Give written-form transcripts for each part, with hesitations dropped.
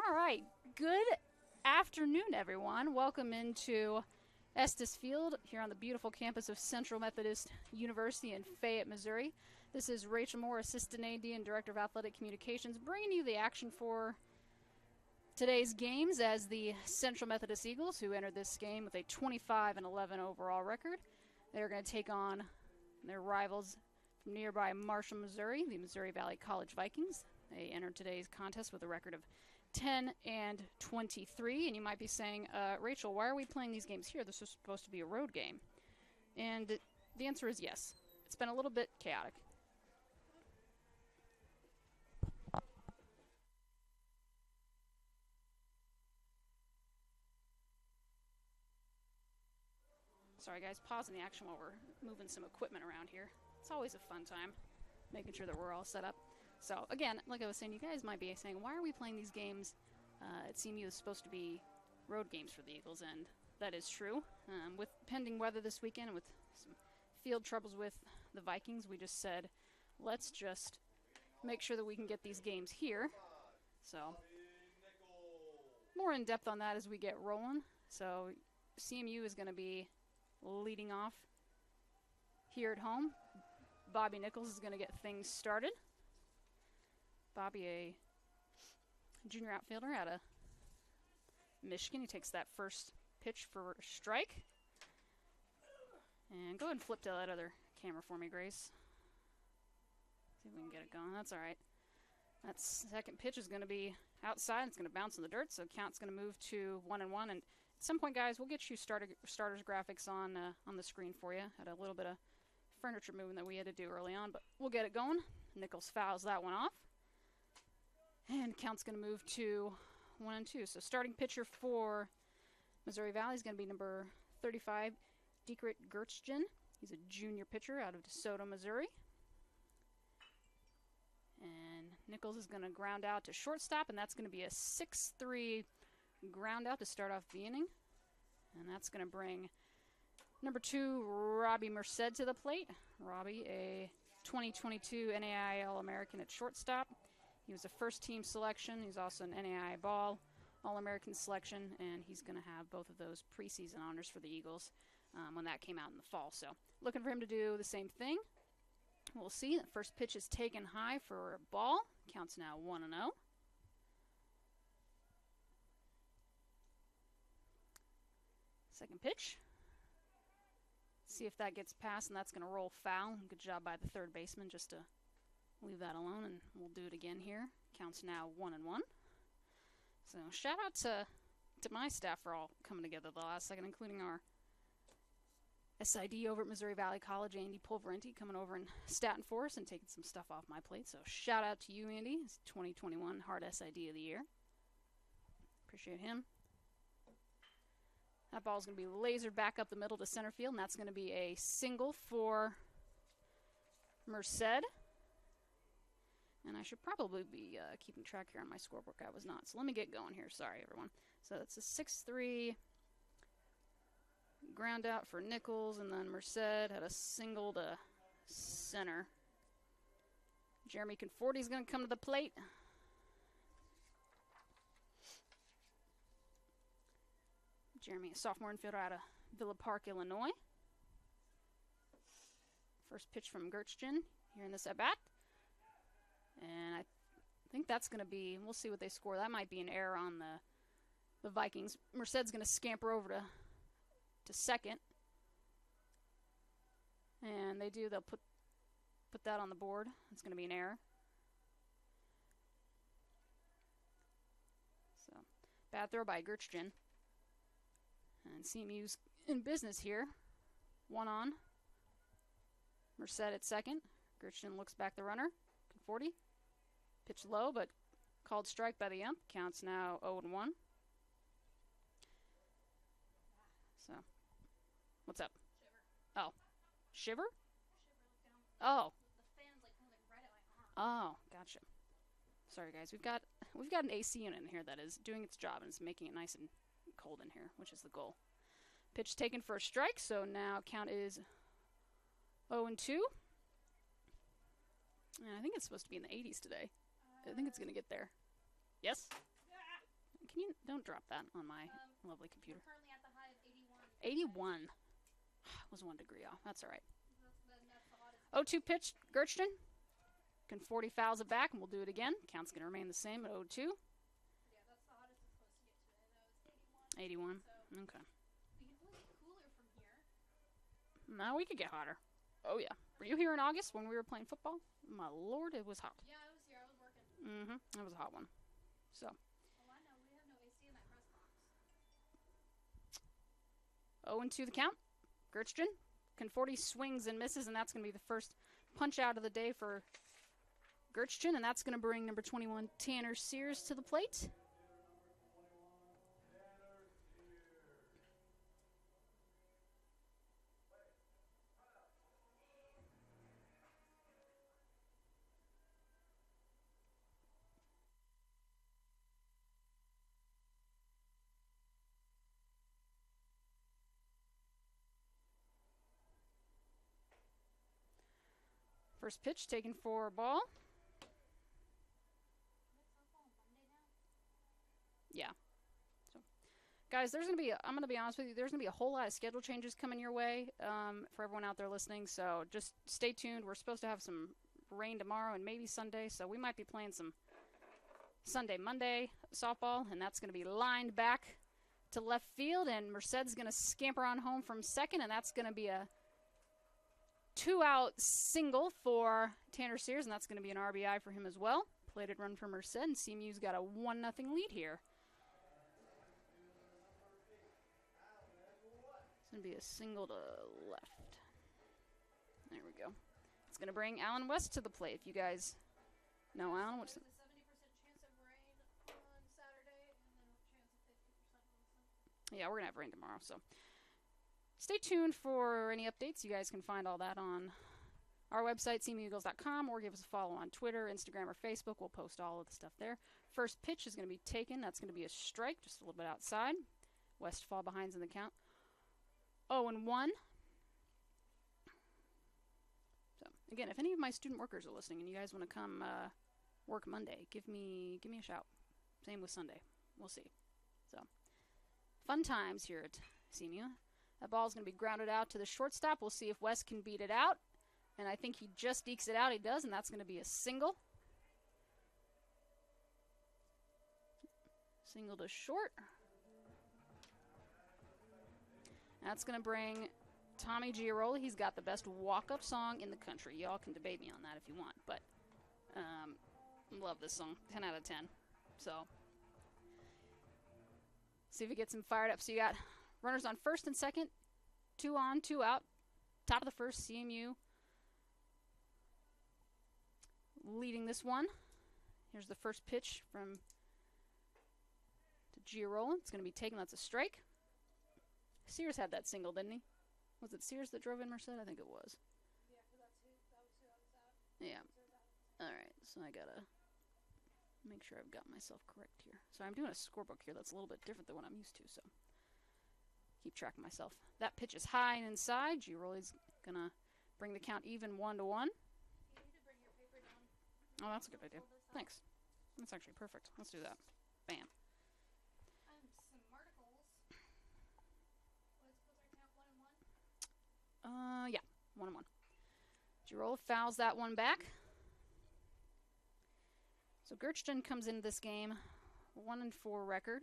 All right. Good afternoon, everyone. Welcome into Estes Field here on the beautiful campus of Central Methodist University in Fayette, Missouri. This is Rachel Moore, Assistant AD and Director of Athletic Communications, bringing you the action for today's games as the Central Methodist Eagles, who entered this game with a 25-11 overall record. They're going to take on their rivals from nearby Marshall, Missouri, the Missouri Valley College Vikings. They entered today's contest with a record of 10-23, and you might be saying, Rachel, why are we playing these games here? This is supposed to be a road game. And the answer is yes. It's been a little bit chaotic. Sorry guys, pausing the action while we're moving some equipment around here. It's always a fun time, making sure that we're all set up. So again, like I was saying, you guys might be saying, why are we playing these games? It seemed it was supposed to be road games for the Eagles, and that is true. With pending weather this weekend and with some field troubles with the Vikings, we just said, let's just make sure that we can get these games here. So more in depth on that as we get rolling. So CMU is going to be leading off here at home. Bobby Nichols is going to get things started. Bobby, a junior outfielder out of Michigan. He takes that first pitch for strike. And go ahead and flip to that other camera for me, Grace. See if we can get it going. That's all right. That second pitch is going to be outside. It's going to bounce in the dirt, so count's going to move to 1-1. And at some point, guys, we'll get you starters graphics on the screen for you. Had a little bit of furniture movement that we had to do early on, but we'll get it going. Nichols fouls that one off. And count's going to move to 1-2. So starting pitcher for Missouri Valley is going to be number 35, Dietrich Gertzgen. He's a junior pitcher out of DeSoto, Missouri. And Nichols is going to ground out to shortstop, and that's going to be a 6-3 ground out to start off the inning. And that's going to bring number 2, Robbie Merced, to the plate. Robbie, a 2022 NAIA All-American at shortstop. He was a first-team selection. He's also an NAIA Ball All-American selection, and he's going to have both of those preseason honors for the Eagles when that came out in the fall. So looking for him to do the same thing. We'll see. The first pitch is taken high for a ball. Counts now 1-0. Second pitch. See if that gets past, and that's going to roll foul. Good job by the third baseman just to leave that alone, and we'll do it again here. Counts now 1-1. So shout out to my staff for all coming together the last second, including our SID over at Missouri Valley College, Andy Pulverenti, coming over and statting for us and taking some stuff off my plate. So shout out to you, Andy. It's 2021 Hard SID of the Year. Appreciate him. That ball's going to be lasered back up the middle to center field, and that's going to be a single for Merced. And I should probably be keeping track here on my scorebook. I was not. So let me get going here. Sorry, everyone. So that's a 6-3 ground out for Nichols, and then Merced had a single to center. Jeremy Conforti is going to come to the plate. Jeremy, a sophomore infielder out of Villa Park, Illinois. First pitch from Gertzgen here in this at-bat. And I think that's going to be, we'll see what they score. That might be an error on the Vikings. Merced's going to scamper over to second. And they do, they'll put that on the board. It's going to be an error. So, bad throw by Gertzgen. And CMU's in business here. 1 on. Merced at second. Gertzgen looks back the runner. 40. Pitch low, but called strike by the ump. Counts now 0-1. So, what's up? Shiver. Oh, shiver? Shiver, look down. Oh. The fan's like coming like right at my arm. Oh, gotcha. Sorry, guys. We've got an AC unit in here that is doing its job and it's making it nice and cold in here, which is the goal. Pitch taken for a strike, so now count is 0-2. And I think it's supposed to be in the 80s today. I think it's going to get there. Yes? Can you don't drop that on my lovely computer? We're currently at the high of 81. 81. Was 1 degree off. That's all right. That's the hottest. 0-2 pitch, Gertchen. Can 40 fouls it back, and we'll do it again. Count's going to remain the same at 0-2. Yeah, that's the hottest it's supposed to get today. That was 81. 81. So Okay. we can only get cooler from here. Now we could get hotter. Oh, yeah. Were you here in August when we were playing football? My lord, it was hot. Yeah, I was here. I was working. Mm-hmm. It was a hot one. So. Oh, I know. We have no AC in that press box. 0-2 the count. Gertchen. Conforti swings and misses, and that's going to be the first punch out of the day for Gertchen, and that's going to bring number 21, Tanner Sears, to the plate. First pitch taken for a ball. Yeah. So, guys, there's going to be, I'm going to be honest with you, there's going to be a whole lot of schedule changes coming your way for everyone out there listening. So just stay tuned. We're supposed to have some rain tomorrow and maybe Sunday. So we might be playing some Sunday, Monday softball, and that's going to be lined back to left field. And Merced's going to scamper on home from second, and that's going to be a 2-out single for Tanner Sears, and that's going to be an RBI for him as well. Plated run for Merced, and CMU's got a 1-0 lead here. It's going to be a single to left. There we go. It's going to bring Alan West to the plate. If you guys know Alan, what's the... There's a 70% chance of rain on Saturday, and then a chance of 50% on Sunday. Yeah, we're going to have rain tomorrow, so stay tuned for any updates. You guys can find all that on our website, cmueagles.com, or give us a follow on Twitter, Instagram, or Facebook. We'll post all of the stuff there. First pitch is going to be taken. That's going to be a strike, just a little bit outside. West fall behinds in the count. 0-1. So, again, if any of my student workers are listening and you guys want to come work Monday, give me a shout. Same with Sunday. We'll see. So, fun times here at CMU. That ball's going to be grounded out to the shortstop. We'll see if West can beat it out. And I think he just ekes it out. He does, and that's going to be a single. Single to short. That's going to bring Tommy Giarola. He's got the best walk-up song in the country. Y'all can debate me on that if you want, but love this song. 10 out of 10. So, see if it gets him fired up. So you got runners on first and second, 2 on, 2 out. Top of the first, CMU leading this one. Here's the first pitch from to Giarola. It's going to be taken. That's a strike. Sears had that single, didn't he? Was it Sears that drove in Merced? I think it was. Yeah, for that was who I was at. Yeah. All right, so I got to make sure I've got myself correct here. So I'm doing a scorebook here that's a little bit different than what I'm used to, so keep track of myself. That pitch is high and inside. Giroli's going to bring the count even 1-1. You need to bring your paper down. Oh, that's a good idea. Thanks. That's actually perfect. Let's do that. Bam. Some articles. What's our count? 1-1? Yeah, 1-1. Girola fouls that one back. So Gertchen comes into this game 1-4 record.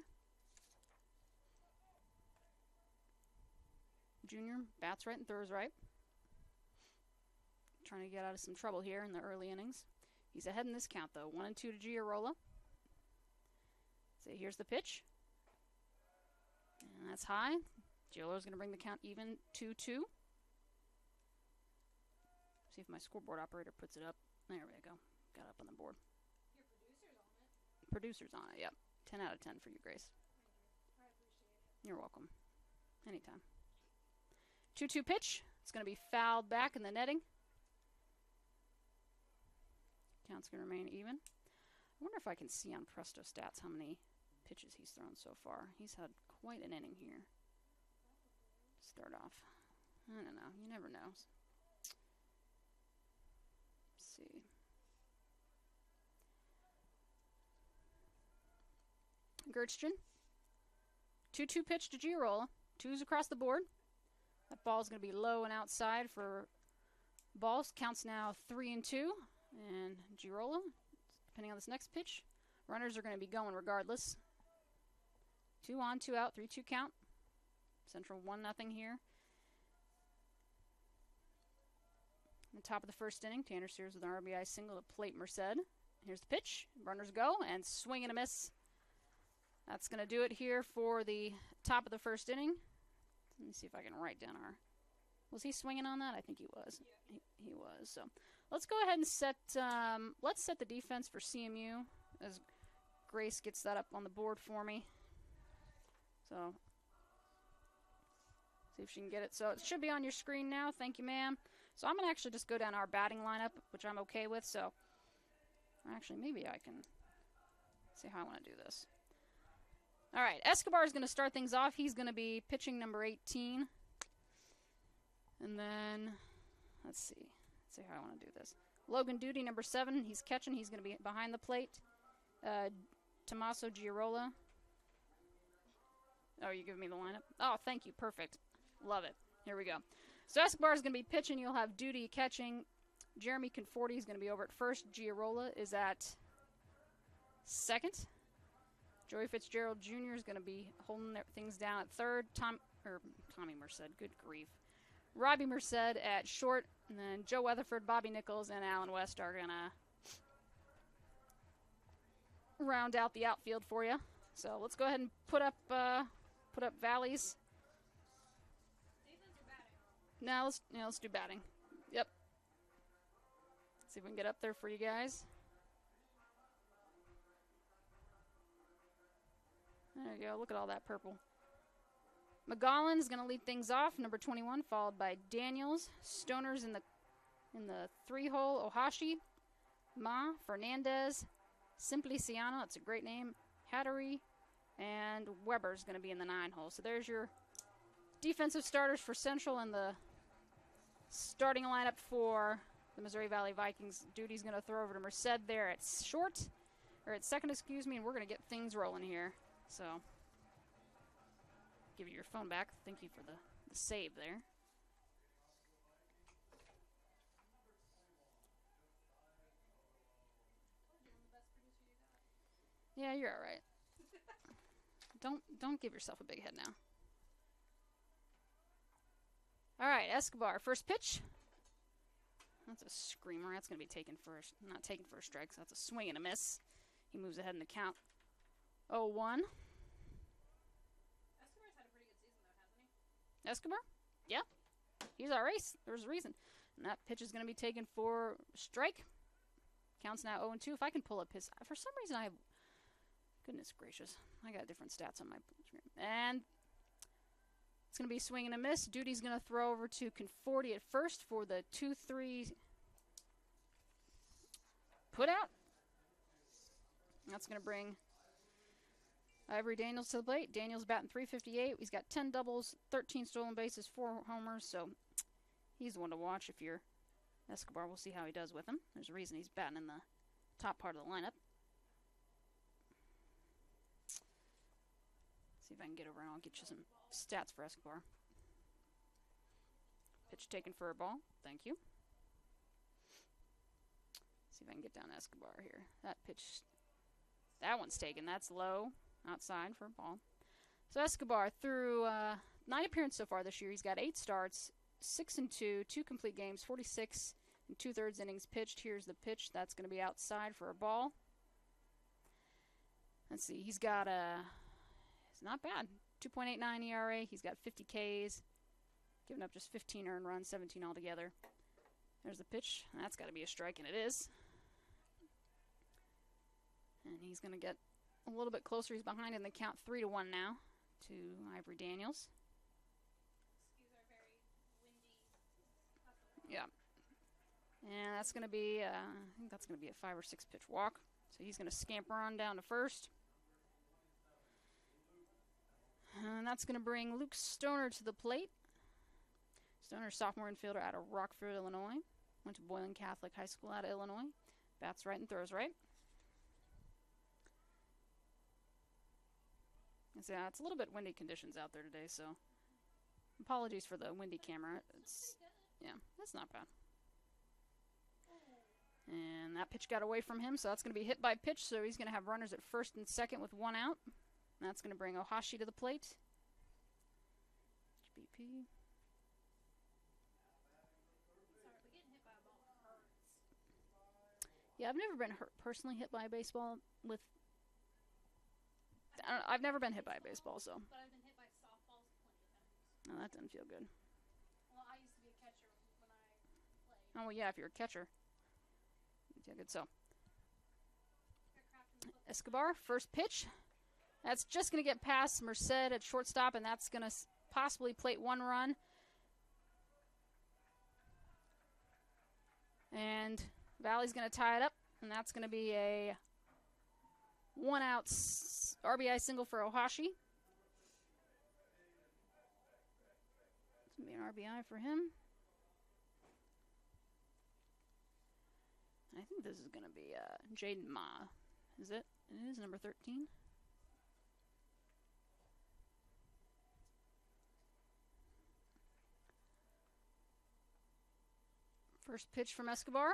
Junior bats right and throws right. Trying to get out of some trouble here in the early innings. He's ahead in this count, though. 1-2 to Giarola. So here's the pitch. And that's high. Giarola's going to bring the count even 2-2. See if my scoreboard operator puts it up. There we go. Got up on the board. Your producer's on it. Producer's on it, yep. 10 out of 10 for you, Grace. I appreciate it. You're welcome. Anytime. 2-2 pitch. It's going to be fouled back in the netting. Count's going to remain even. I wonder if I can see on Presto Stats how many pitches he's thrown so far. He's had quite an inning here. Start off. I don't know. You never know. Let's see. Gertchen. 2-2 pitch to Girola. 2s across the board. That ball's going to be low and outside for balls. Counts now 3-2. And Girola, depending on this next pitch, runners are going to be going regardless. 2 on, 2 out, 3-2 count. Central 1-0 here. In the top of the first inning, Tanner Sears with an RBI single to plate Merced. Here's the pitch. Runners go, and swing and a miss. That's going to do it here for the top of the first inning. Let me see if I can write down our... Was he swinging on that? I think he was. Yeah. He was. So let's go ahead and set... let's set the defense for CMU as Grace gets that up on the board for me. So see if she can get it. So it should be on your screen now. Thank you, ma'am. So I'm going to actually just go down our batting lineup, which I'm okay with. So actually, maybe I can see how I want to do this. All right, Escobar is going to start things off. He's going to be pitching number 18. And then, let's see how I want to do this. Logan Duty, number 7. He's catching. He's going to be behind the plate. Tommaso Girola. Oh, you giving me the lineup? Oh, thank you. Perfect. Love it. Here we go. So Escobar is going to be pitching. You'll have Duty catching. Jeremy Conforti is going to be over at first. Girola is at second. Joey Fitzgerald Jr. is going to be holding things down at third. Tommy Merced, good grief. Robbie Merced at short. And then Joe Weatherford, Bobby Nichols, and Alan West are going to round out the outfield for you. So let's go ahead and put up Valleys. Now let's do batting. Yep. See if we can get up there for you guys. There you go. Look at all that purple. McGowan is going to lead things off, number 21, followed by Daniels. Stoner's in the 3-hole. Ohashi, Ma, Fernandez, Simpliciano. That's a great name. Hattery, and Weber's going to be in the 9-hole. So there's your defensive starters for Central and the starting lineup for the Missouri Valley Vikings. Duty's going to throw over to Merced there at second, excuse me, and we're going to get things rolling here. So, give you your phone back. Thank you for the save there. Yeah, you're all right. Don't give yourself a big head now. All right, Escobar, first pitch. That's a screamer. That's going to be taken first. Not taken for a strike, so that's a swing and a miss. He moves ahead in the count. 0-1. Escobar's had a pretty good season, though, hasn't he? Escobar? Yeah. He's our ace. There's a reason. And that pitch is going to be taken for strike. Counts now 0-2. If I can pull up his... For some reason, I have... Goodness gracious. I got different stats on my screen. And it's going to be a swing and a miss. Duty's going to throw over to Conforti at first for the 2-3 put out. That's going to bring Ivory Daniels to the plate. Daniels batting .358. He's got 10 doubles, 13 stolen bases, 4 homers. So he's the one to watch if you're Escobar. We'll see how he does with him. There's a reason he's batting in the top part of the lineup. See if I can get over and I'll get you some stats for Escobar. Pitch taken for a ball. Thank you. See if I can get down Escobar here. That pitch, that one's taken. That's low outside for a ball. So Escobar through 9 appearances so far this year. He's got 8 starts, 6-2, 2 complete games, 46 and 2/3 innings pitched. Here's the pitch. That's going to be outside for a ball. Let's see. He's got it's not bad. 2.89 ERA. He's got 50 Ks. Giving up just 15 earned runs, 17 altogether. There's the pitch. That's got to be a strike, and it is. And he's going to get a little bit closer. He's behind in the count 3-1 now to Ivory Daniels. Excuse our very windy. Yeah. And that's going to be, I think that's going to be a 5 or 6 pitch walk. So he's going to scamper on down to first. And that's going to bring Luke Stoner to the plate. Stoner, sophomore infielder out of Rockford, Illinois. Went to Boylan Catholic High School out of Illinois. Bats right and throws right. Yeah, it's a little bit windy conditions out there today, so apologies for the windy camera. Yeah, that's not bad. And that pitch got away from him, so that's going to be hit by pitch, so he's going to have runners at first and second with 1 out. That's going to bring Ohashi to the plate. HBP. Yeah, I've never been personally hit by a baseball with... I've never been hit by a baseball, so... But I've been hit by softballs plenty of times. Oh, that doesn't feel good. Well, I used to be a catcher when I played. Oh, well, yeah, if you're a catcher. Yeah, good. So, Escobar, first pitch. That's just going to get past Merced at shortstop, and that's going to possibly plate 1 run. And Valley's going to tie it up, and that's going to be a 1 out RBI single for Ohashi. It's going to be an RBI for him. I think this is going to be Jaden Ma. Is it? It is number 13. First pitch from Escobar.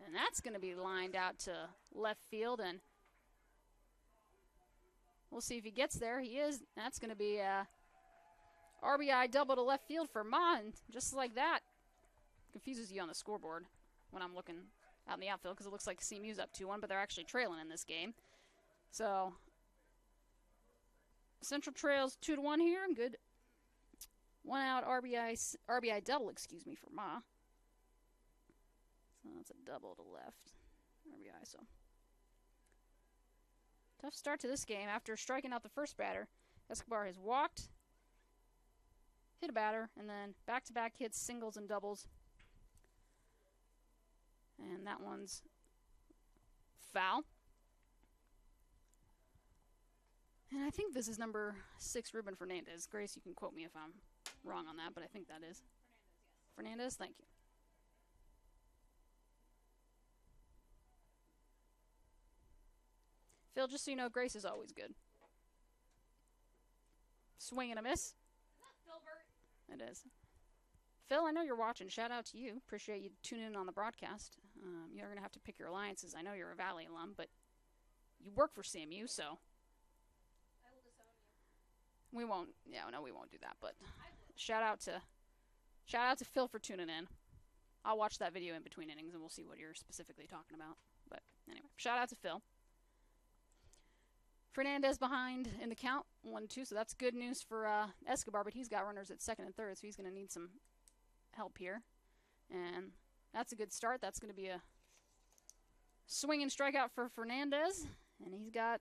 And that's going to be lined out to left field. And we'll see if he gets there. He is. That's going to be a RBI double to left field for Ma. And just like that, confuses you on the scoreboard when I'm looking out in the outfield, because it looks like CMU's up 2-1, but they're actually trailing in this game. So Central trails 2-1 here. Good 1 out RBI double, for Ma. So that's a double to left RBI. So tough start to this game. After striking out the first batter, Escobar has walked, hit a batter, and then back-to-back hits, singles and doubles. And that one's foul. And I think this is number 6, Ruben Fernandez. Grace, you can quote me if I'm wrong on that, but I think that is. Fernandez, thank you. Phil, just so you know, Grace is always good. Swing and a miss. Is that Filbert? It is. Phil, I know you're watching. Shout out to you. Appreciate you tuning in on the broadcast. You're going to have to pick your alliances. I know you're a Valley alum, but you work for CMU, so. I will disown you. We won't. Yeah, no, we won't do that. But shout out to Phil for tuning in. I'll watch that video in between innings, and we'll see what you're specifically talking about. But anyway, shout out to Phil. Fernandez behind in the count, 1-2, so that's good news for Escobar, but he's got runners at second and third, so he's going to need some help here. And that's a good start. That's going to be a swing and strikeout for Fernandez. And he's got...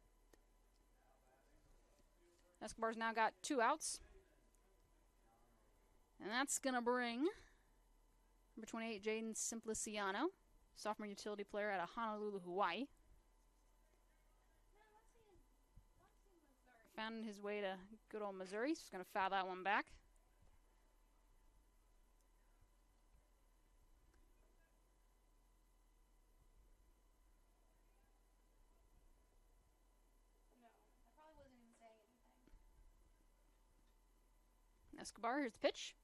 Escobar's now got 2 outs. And that's going to bring number 28, Jaden Simpliciano, sophomore utility player out of Honolulu, Hawaii. Found his way to good old Missouri. He's going to foul that one back. Escobar, here's the pitch.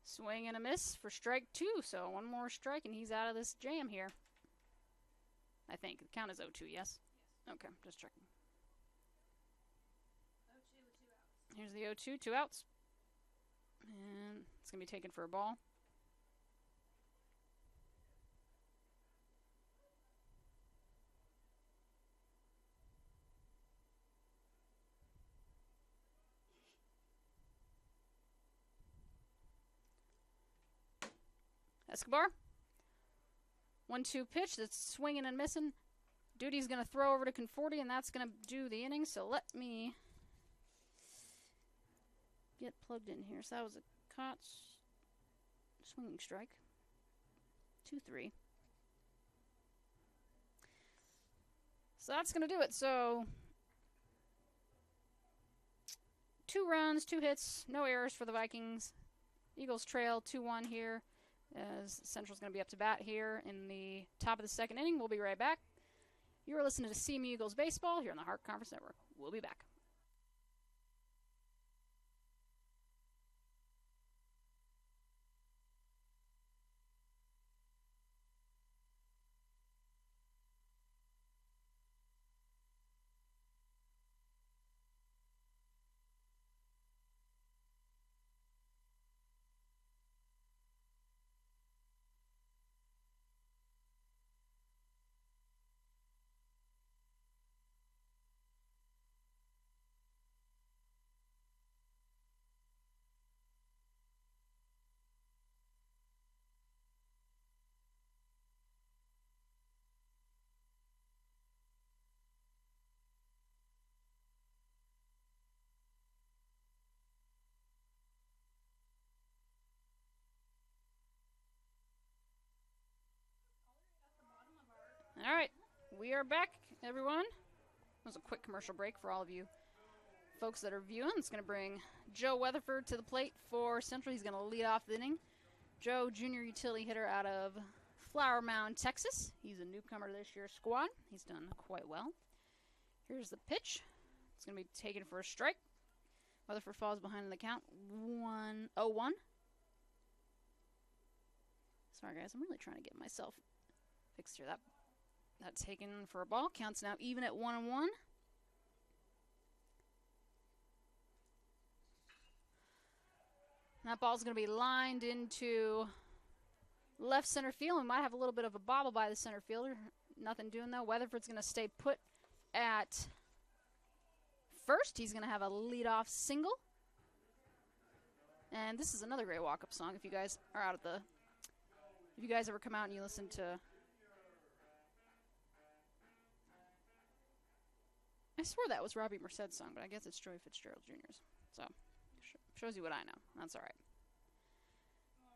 Swing and a miss for strike 2. So 1 more strike and he's out of this jam here. I think. The count is 0-2, yes? Okay, just checking. 0-2 with 2 outs. Here's the 0-2, 2 outs. And it's going to be taken for a ball. Escobar. 1-2 pitch that's swinging and missing. Duty's going to throw over to Conforti, and that's going to do the inning. So let me get plugged in here. So that was a caught swinging strike. 2-3. So that's going to do it. So 2 runs, 2 hits, no errors for the Vikings. Eagles trail 2-1 here, as Central's going to be up to bat here in the top of the second inning. We'll be right back. You are listening to CMU Eagles Baseball here on the Hart Conference Network. We'll be back. All right, we are back, everyone. That was a quick commercial break for all of you folks that are viewing. It's going to bring Joe Weatherford to the plate for Central. He's going to lead off the inning. Joe, junior utility hitter out of Flower Mound, Texas. He's a newcomer to this year's squad. He's done quite well. Here's the pitch. It's going to be taken for a strike. Weatherford falls behind in the count. 1-0-1. Sorry, guys. I'm really trying to get myself fixed here. That's taken for a ball. Counts now even at 1-1. That ball's going to be lined into left center field. We might have a little bit of a bobble by the center fielder. Nothing doing, though. Weatherford's going to stay put at first. He's going to have a leadoff single. And this is another great walk-up song if you guys are out at the... If you guys ever come out and you listen to... I swore that was Robbie Merced's song, but I guess it's Joey Fitzgerald Jr.'s. So, shows you what I know. That's all right. Did I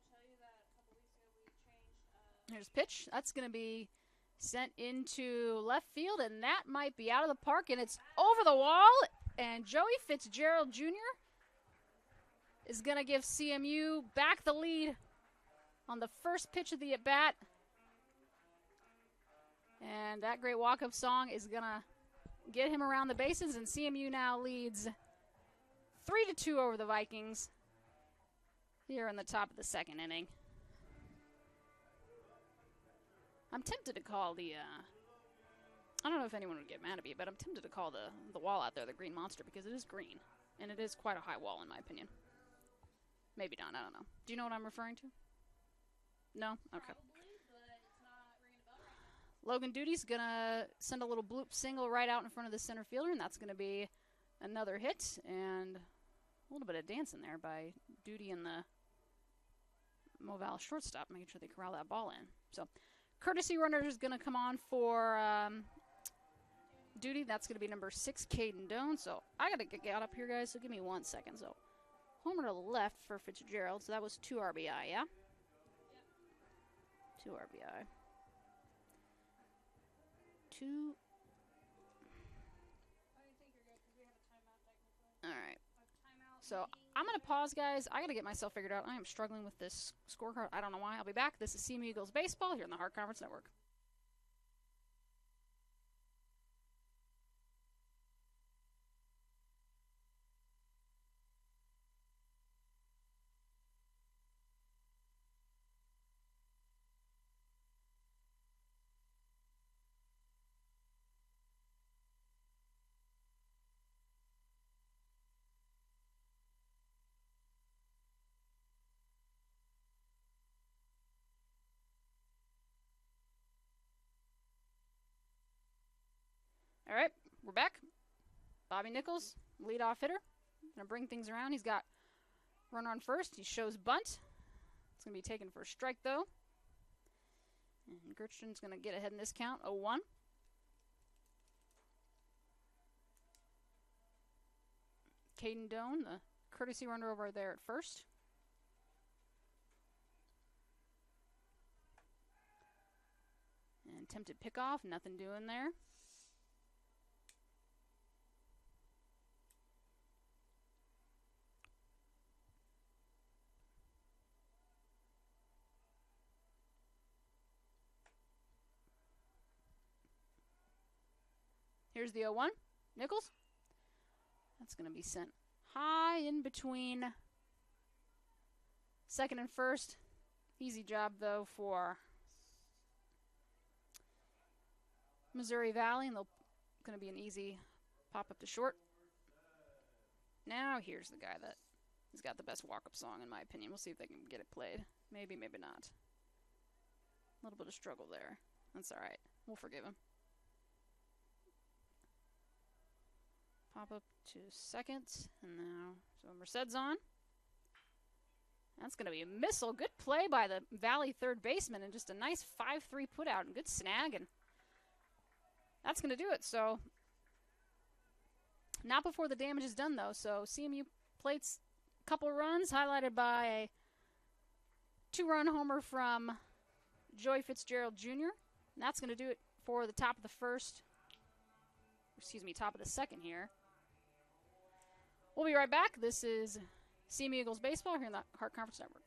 tell you that a couple weeks ago we changed? Here's pitch. That's going to be sent into left field, and that might be out of the park, and it's over the wall. And Joey Fitzgerald Jr. is going to give CMU back the lead on the first pitch of the at-bat. And that great walk-up song is going to get him around the bases, and CMU now leads 3-2 over the Vikings here in the top of the second inning. I'm tempted to call the, I don't know if anyone would get mad at me, but I'm tempted to call the wall out there the Green Monster because it is green, and it is quite a high wall in my opinion. Maybe not, I don't know. Do you know what I'm referring to? No? Okay. Probably, but it's not ringing a bell right now. Logan Duty's going to send a little bloop single right out in front of the center fielder, and that's going to be another hit, and a little bit of dancing there by Duty and the Moval shortstop, making sure they corral that ball in. So, courtesy runner is going to come on for Duty. That's going to be number 6, Caden Doan. So, I got to get up here, guys, so give me 1 second. So, homer to the left for Fitzgerald. So, that was 2 RBI, yeah? 2 RBI. 2. I think you're good because we have a timeout technically. All right. Timeout. So I'm going to pause, guys. I got to get myself figured out. I am struggling with this scorecard. I don't know why. I'll be back. This is CMU Eagles Baseball here on the Heart Conference Network. All right, we're back. Bobby Nichols, leadoff hitter. Gonna bring things around. He's got runner on first. He shows bunt. It's gonna be taken for a strike though. And Gertrude's gonna get ahead in this count. 0-1. Caden Doan, the courtesy runner over there at first. And attempted pickoff. Nothing doing there. Here's the 0-1. Nichols. That's going to be sent high in between second and first. Easy job, though, for Missouri Valley, and they'll going to be an easy pop up to short. Now here's the guy that has got the best walk-up song, in my opinion. We'll see if they can get it played. Maybe, maybe not. A little bit of struggle there. That's all right. We'll forgive him. Pop up to second, and now, so Merced's on. That's going to be a missile. Good play by the Valley third baseman, and just a nice 5-3 put out, and good snag, and that's going to do it. So, not before the damage is done, though. So, CMU plates a couple runs, highlighted by a 2-run homer from Joey Fitzgerald Jr. And that's going to do it for the top of the first. Excuse me, top of the second here. We'll be right back. This is CMU Eagles Baseball here in the Hart Conference Network.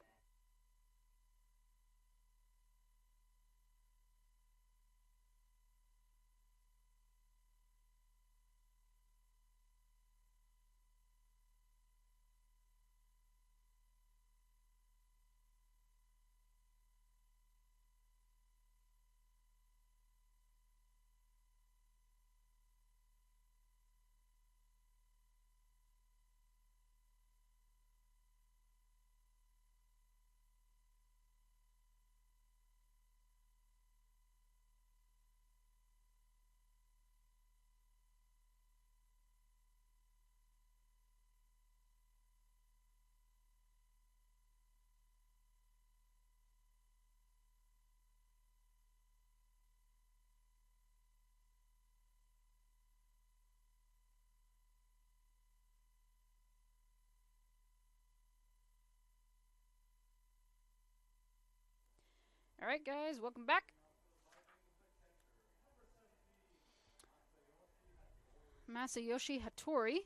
All right, guys, welcome back. Masayoshi Hattori,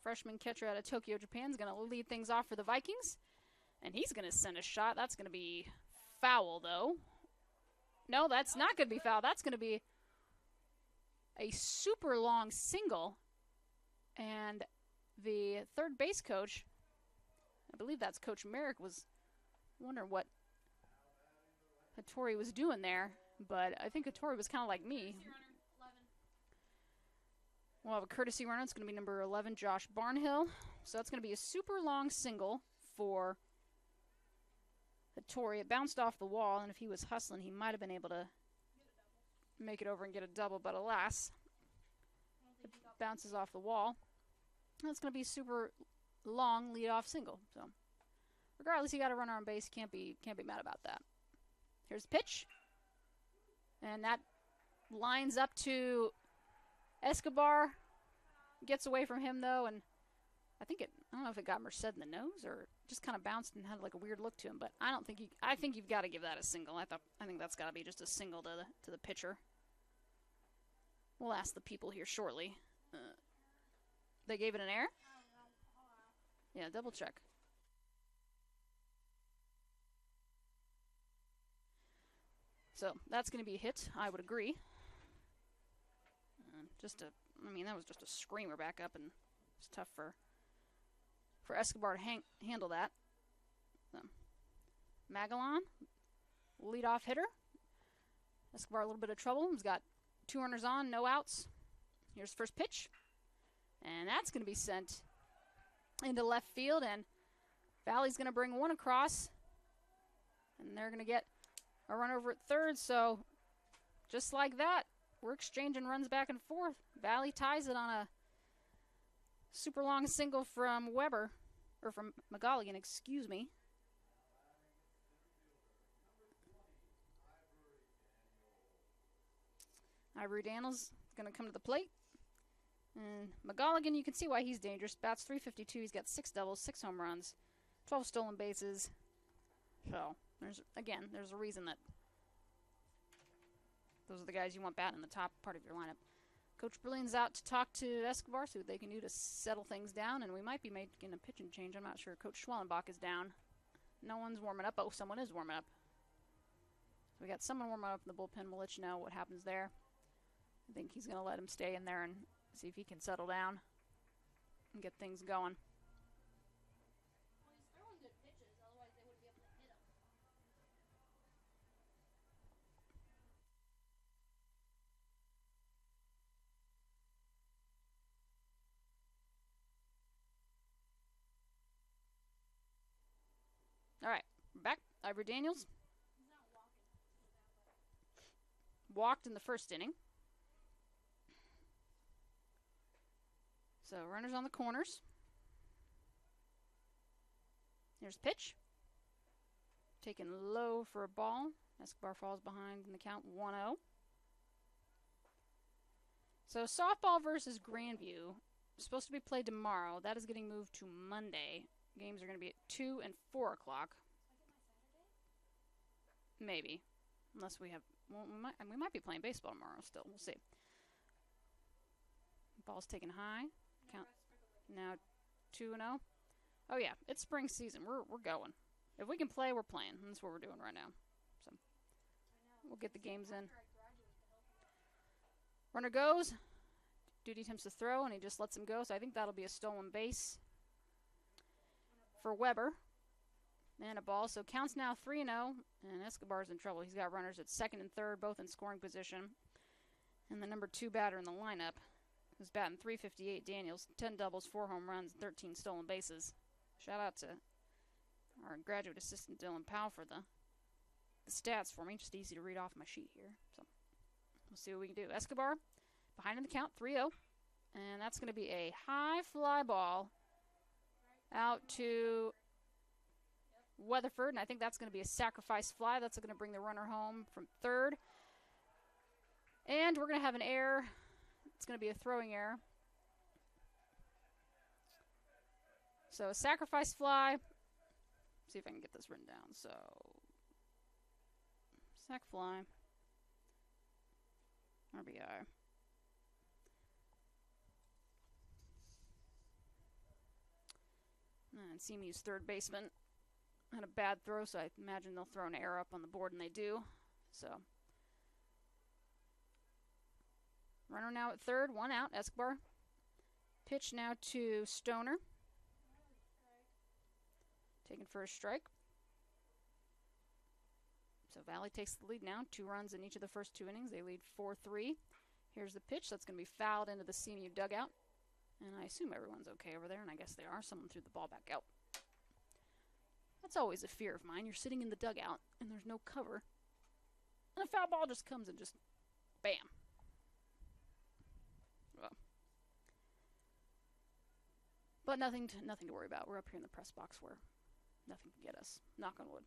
freshman catcher out of Tokyo, Japan, is going to lead things off for the Vikings. And he's going to send a shot. That's going to be foul, though. No, that's not going to be foul. That's going to be a super long single. And the third base coach, I believe that's Coach Merrick, was wondering what Hattori was doing there. But I think Hattori was kind of like me. We'll have a courtesy runner. It's going to be number 11, Josh Barnhill. So that's going to be a super long single for Hattori. It bounced off the wall, and if he was hustling, he might have been able to make it over and get a double. But alas, it bounces off the wall. That's going to be a super long leadoff single. So regardless, he got a runner on base. Can't be mad about that. Here's the pitch, and that lines up to Escobar. Gets away from him, though, and I don't know if it got Merced in the nose or just kind of bounced and had like a weird look to him, but I think you've got to give that a single. I think that's got to be just a single to the pitcher. We'll ask the people here shortly. They gave it an error? Yeah, double check. So that's going to be a hit, I would agree. That was just a screamer back up, and it's tough for Escobar to handle that. So, Magellan, leadoff hitter. Escobar a little bit of trouble. He's got 2 runners on, no outs. Here's the first pitch, and that's going to be sent into left field, and Valley's going to bring one across, and they're going to get a run over at third. So just like that, we're exchanging runs back and forth. Valley ties it on a super long single from Weber, or from McGolligan, excuse me. Ivory Daniels going to come to the plate. And McGolligan, you can see why he's dangerous. Bats .352. He's got 6 doubles, 6 home runs, 12 stolen bases. So, there's a reason that those are the guys you want batting in the top part of your lineup. Coach Berlien's out to talk to Escobar, see what they can do to settle things down, and we might be making a pitching change. I'm not sure. Coach Schwellenbach is down. No one's warming up. Oh, someone is warming up. So we got someone warming up in the bullpen. We'll let you know what happens there. I think he's going to let him stay in there and see if he can settle down and get things going. Well, he's throwing good pitches, otherwise they wouldn't be able to hit him. All right, we're back. Ivory Daniels He's not walking. walked in the first inning. So runners on the corners. Here's pitch. Taken low for a ball. Escobar falls behind in the count 1-0. So softball versus Grandview is supposed to be played tomorrow. That is getting moved to Monday. Games are going to be at 2 and 4 o'clock. Maybe. Unless we have Well, we might be playing baseball tomorrow still. We'll see. Ball's taken high. Count now 2-0. Oh yeah, it's spring season. We're going. If we can play, we're playing. That's what we're doing right now. So we'll get the games in. Runner goes. Duty attempts to throw, and he just lets him go. So I think that'll be a stolen base for Weber. And a ball. So counts now 3-0, and Escobar's in trouble. He's got runners at second and third, both in scoring position. And the number 2 batter in the lineup is batting .358. Daniels, 10 doubles, 4 home runs, 13 stolen bases. Shout out to our graduate assistant Dylan Powell for the stats for me. Just easy to read off my sheet here. So we'll see what we can do. Escobar behind in the count, 3-0. And that's going to be a high fly ball out to Weatherford. And I think that's going to be a sacrifice fly. That's going to bring the runner home from third. And we're going to have an error. It's going to be a throwing error. So a sacrifice fly. See if I can get this written down. So sac fly. RBI. And CMU's third baseman had a bad throw, so I imagine they'll throw an error up on the board, and they do. So runner now at third, 1 out, Escobar. Pitch now to Stoner. Taken for a strike. So Valley takes the lead now. 2 runs in each of the first 2 innings. They lead 4-3. Here's the pitch. That's going to be fouled into the CMU dugout. And I assume everyone's okay over there, and I guess they are. Someone threw the ball back out. That's always a fear of mine. You're sitting in the dugout, and there's no cover. And a foul ball just comes and just bam. Well. But nothing to worry about. We're up here in the press box where nothing can get us. Knock on wood.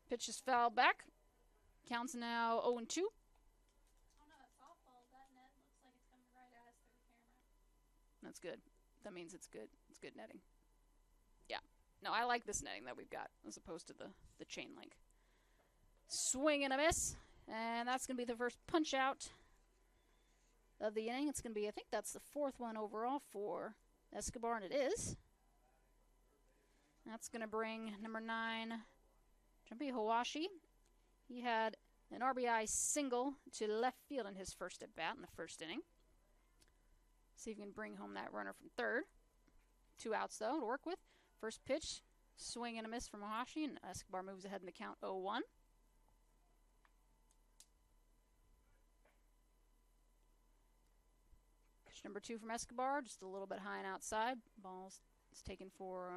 Pitch is fouled back. Counts now 0-2. On a softball, that net looks like it's coming right at us through the camera. That's good. That means it's good. It's good netting. Yeah. No, I like this netting that we've got as opposed to the chain link. Swing and a miss. And that's going to be the first punch out of the inning. It's going to be, I think that's the 4th one overall for Escobar, and it is. That's going to bring number 9, Jumpy Hawashi. He had an RBI single to left field in his first at bat in the first inning. See if he can bring home that runner from third. 2 outs, though, to work with. First pitch, swing and a miss from Hawashi, and Escobar moves ahead in the count 0-1. Pitch number 2 from Escobar, just a little bit high and outside. Ball's taken for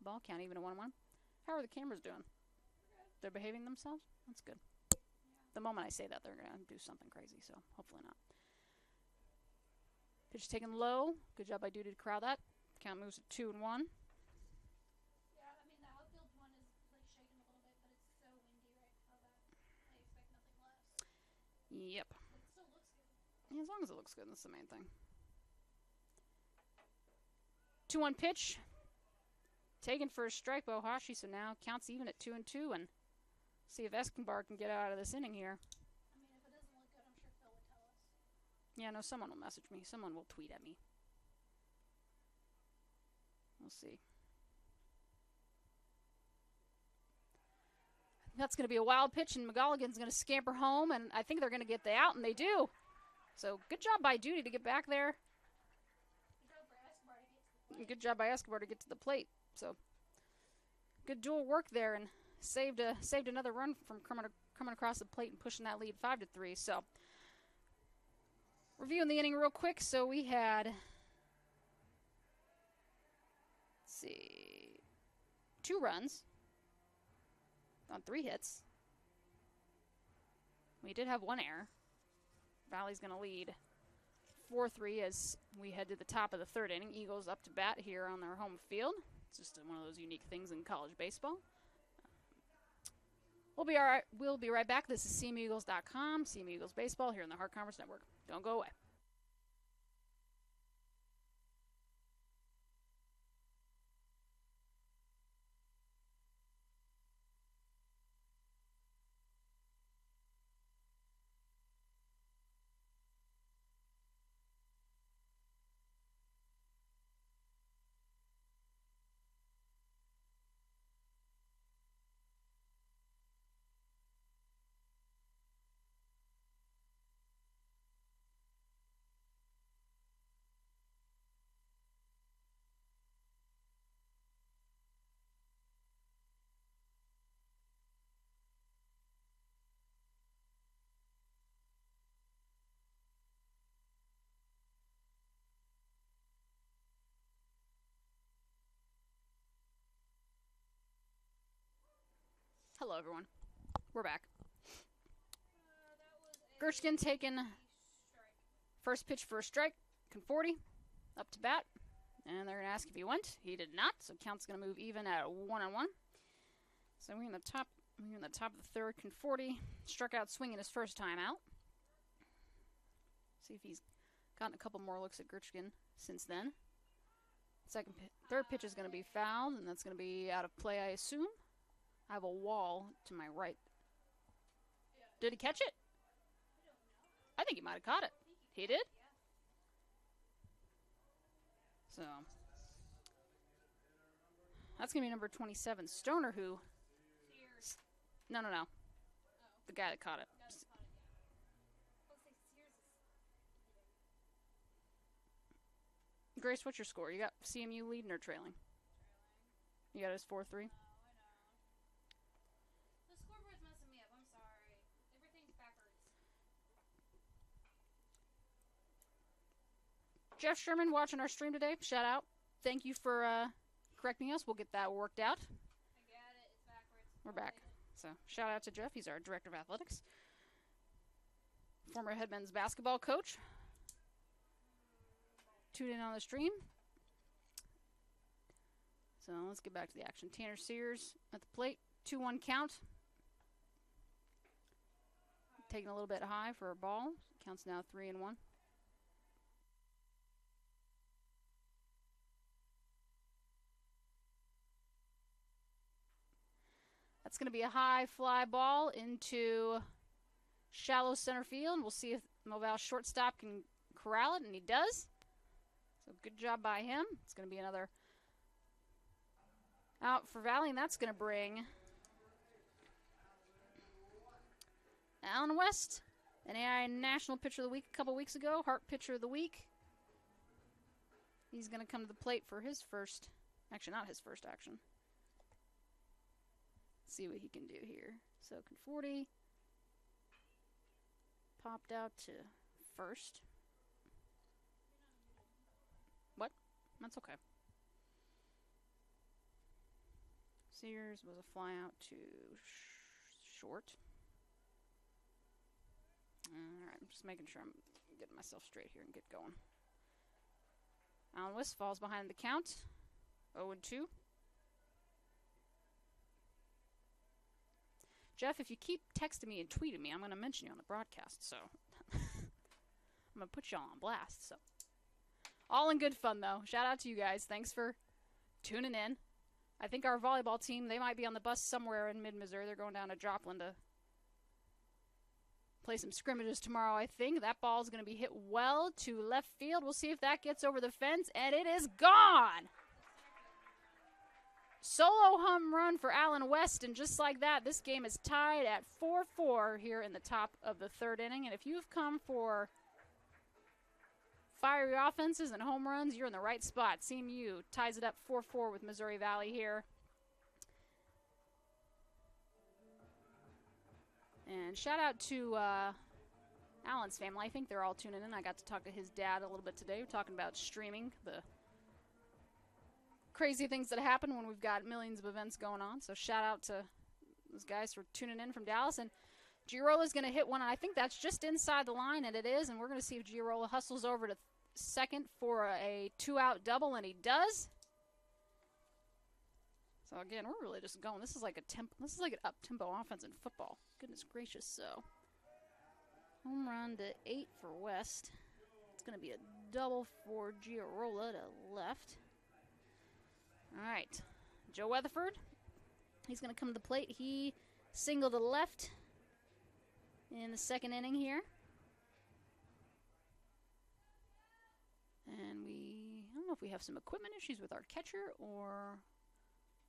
ball count, even a 1-1. How are the cameras doing? They're behaving themselves? That's good. The moment I say that, they're going to do something crazy, so hopefully not. Pitch taken low. Good job by Duty to corral that. Count moves to 2-1. Yeah, I mean, the outfield one is like shaking a little bit, but it's so windy right now that I expect nothing less. Yep. But it still looks good. Yeah, as long as it looks good, that's the main thing. 2-1 pitch. Taken for a strike by Ohashi, so now counts even at 2-2, and see if Escobar can get out of this inning here. I mean, if it doesn't look good, I'm sure Phil would tell us. Yeah, no, someone will message me. Someone will tweet at me. We'll see. That's going to be a wild pitch, and McGolligan's going to scamper home, and I think they're going to get the out, and they do. So good job by Duty to get back there. Good job by Escobar to get to the plate. So good dual work there, and saved another run from coming across the plate and pushing that lead 5-3. So reviewing the inning real quick. So we had, let's see, 2 runs on 3 hits. We did have 1 error. Valley's going to lead 4-3 as we head to the top of the 3rd inning. Eagles up to bat here on their home field. It's just one of those unique things in college baseball. We'll be right back. This is CMUeagles.com, CMU Eagles Baseball here on the Hart Conference Network. Don't go away. Hello, everyone. We're back. That was a Gershkin taking strike. first pitch for a strike. Conforti up to bat. And they're going to ask if he went. He did not, so count's going to move even at 1-1. So we're in the top of the third. Conforti struck out swinging his first time out. See if he's gotten a couple more looks at Gershkin since then. Third pitch is going to be fouled, and that's going to be out of play, I assume. I have a wall to my right. Did he catch it? I think he might have caught it. He did? So that's going to be number 27, Stoner, who... No. The guy that caught it. Grace, what's your score? You got CMU leading or trailing? You got us 4-3? No, I don't. The scoreboard's messing me up. I'm sorry. Everything's backwards. Jeff Sherman watching our stream today. Shout out. Thank you for correcting us. We'll get that worked out. I got it. It's backwards. We're back. So shout out to Jeff. He's our director of athletics. Former head men's basketball coach. Tune in on the stream. So let's get back to the action. Tanner Sears at the plate. 2-1 count. Taking a little bit high for a ball. Counts now 3-1. That's going to be a high fly ball into shallow center field. We'll see if Moval's shortstop can corral it, and he does. So good job by him. It's going to be another out for Valley, and that's going to bring Alan West, an AI National Pitcher of the Week a couple weeks ago, Hart Pitcher of the Week. He's going to come to the plate for his first, actually not his first action. See what he can do here. So Conforti popped out to first. What? That's okay. Sears was a fly out to short. Alright, I'm just making sure I'm getting myself straight here and get going. Alan West falls behind the count. 0-2. Jeff, if you keep texting me and tweeting me, I'm going to mention you on the broadcast, so I'm going to put you all on blast. So, all in good fun, though. Shout out to you guys. Thanks for tuning in. I think our volleyball team, they might be on the bus somewhere in mid-Missouri. They're going down to Joplin to play some scrimmages tomorrow, I think. That ball is going to be hit well to left field. We'll see if that gets over the fence, and it is gone! Solo home run for Alan West, and just like that, this game is tied at 4-4 here in the top of the third inning. And if you've come for fiery offenses and home runs, you're in the right spot. CMU ties it up 4-4 with Missouri Valley here. And shout out to Alan's family. I think they're all tuning in. I got to talk to his dad a little bit today. We're talking about streaming, the crazy things that happen when we've got millions of events going on. So shout out to those guys for tuning in from Dallas. And Giarola's going to hit one. I think that's just inside the line, and it is. And we're going to see if Giarola hustles over to second for a 2-out double, and he does. So again, we're really just going. This is like an up-tempo offense in football. Goodness gracious. So home run to 8 for West. It's going to be a double for Giarola to left. All right, Joe Weatherford, he's going to come to the plate. He singled to left in the second inning here. And I don't know if we have some equipment issues with our catcher or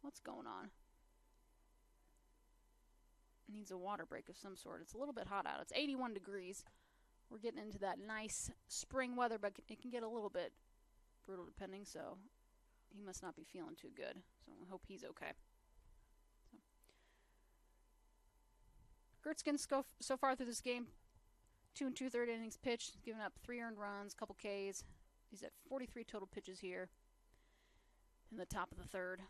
what's going on. Needs a water break of some sort. It's a little bit hot out. It's 81 degrees. We're getting into that nice spring weather, but it can get a little bit brutal depending, so he must not be feeling too good, so I hope he's okay. Gertzkin so far through this game, 2 2/3 innings pitched, giving up 3 earned runs, couple Ks. He's at 43 total pitches here in the top of the third.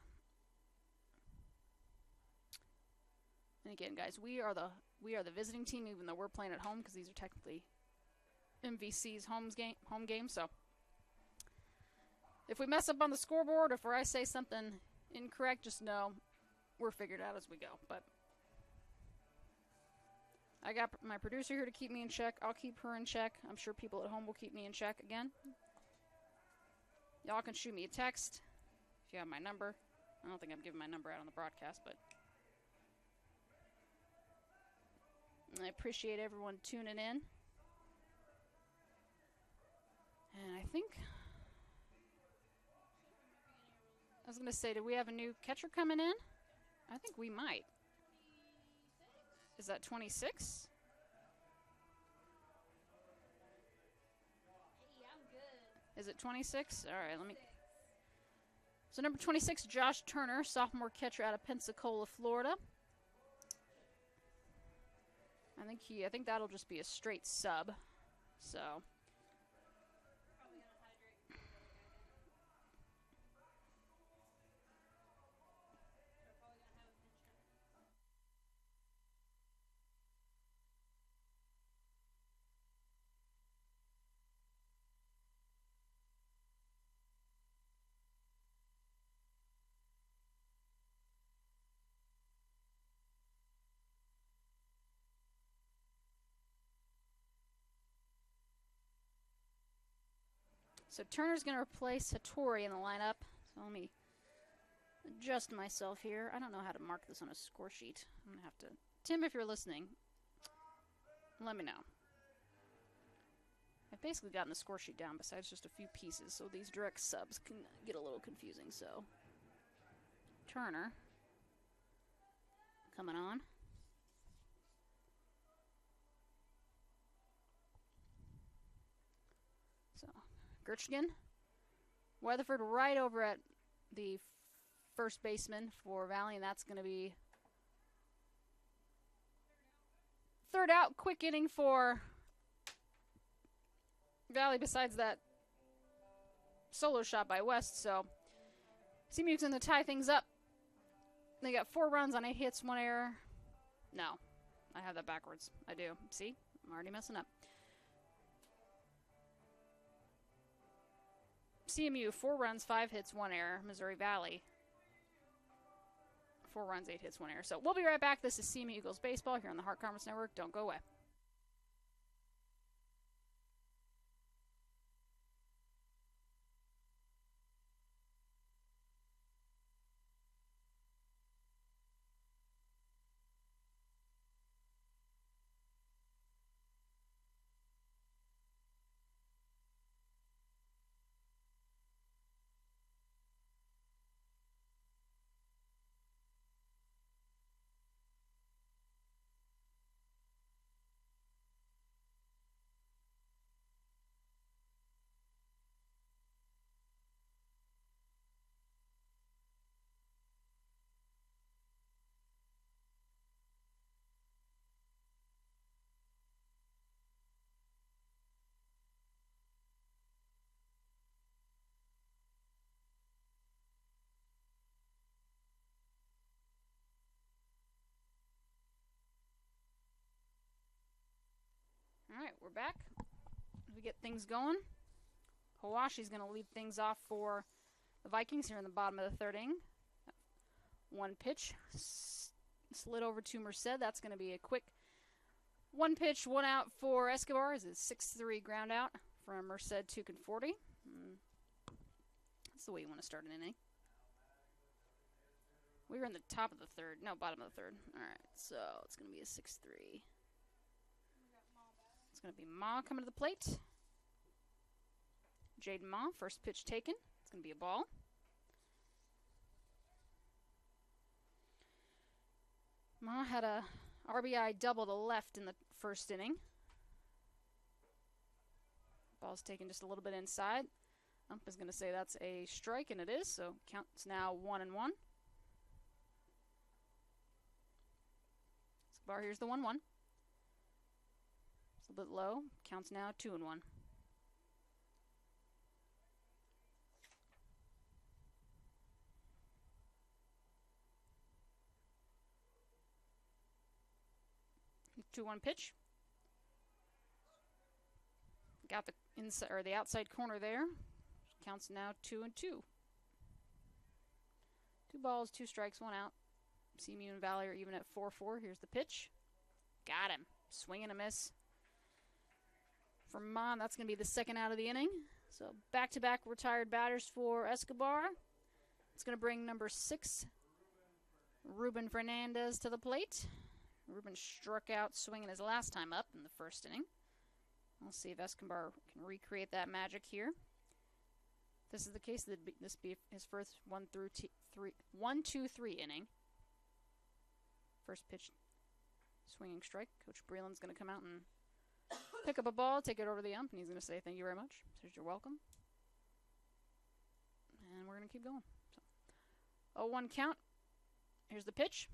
And again, guys, we are the visiting team, even though we're playing at home, because these are technically MVC's home game. So if we mess up on the scoreboard, if I say something incorrect, just know we're figured out as we go. But I got my producer here to keep me in check. I'll keep her in check. I'm sure people at home will keep me in check again. Y'all can shoot me a text if you have my number. I don't think I'm giving my number out on the broadcast, but I appreciate everyone tuning in. And I think I was going to say, do we have a new catcher coming in? I think we might. Is that 26? Hey, I'm good. Is it 26? All right, let me. So number 26, Josh Turner, sophomore catcher out of Pensacola, Florida. I think that'll just be a straight sub. So. Probably gonna hydrate before the other guy down. They're probably gonna have a pinch hitter. So Turner's going to replace Hattori in the lineup. So let me adjust myself here. I don't know how to mark this on a score sheet. I'm going to have to. Tim, if you're listening, let me know. I've basically gotten the score sheet down besides just a few pieces, so these direct subs can get a little confusing. So Turner coming on. So Gertschgen. Weatherford right over at the first baseman for Valley, and that's going to be third out. Quick inning for Valley besides that solo shot by West. So CMU's going to tie things up. They got 4 runs on 8 hits, 1 error. No, I have that backwards. I do. See? I'm already messing up. CMU, 4 runs, 5 hits, 1 error. Missouri Valley, 4 runs, 8 hits, 1 error. So we'll be right back. This is CMU Eagles Baseball here on the Heart Conference Network. Don't go away. All right, we're back. We get things going. Hawashi's going to lead things off for the Vikings here in the bottom of the third inning. 1 pitch slid over to Merced. That's going to be a quick 1 pitch, 1 out for Escobar. Is a 6-3 ground out from Merced, 2 and 40. That's the way you want to start an inning. We were in the top of the third. No, bottom of the third. All right, so it's going to be a 6-3. It's going to be Ma coming to the plate. Jaden Ma, first pitch taken. It's going to be a ball. Ma had a RBI double to left in the first inning. Ball's taken just a little bit inside. Ump is going to say that's a strike, and it is, so count's now 1-1. Escobar, here's the 1-1. It's a bit low. Counts now 2-1. 2-1 pitch. Got the inside or the outside corner there. Counts now 2-2. 2 balls, 2 strikes, 1 out. CMU and Valley are even at 4-4. Here's the pitch. Got him. Swing and a miss. For Mon, that's going to be the second out of the inning. So back-to-back retired batters for Escobar. It's going to bring number 6, Ruben Fernandez, to the plate. Ruben struck out swinging his last time up in the first inning. We'll see if Escobar can recreate that magic here. If this is the case, this be his first 1-2-3 inning. First pitch, swinging strike. Coach Breland's going to come out and pick up a ball, take it over the ump, and he's going to say thank you very much. Says you're welcome. And we're going to keep going. So, 0-1 count. Here's the pitch.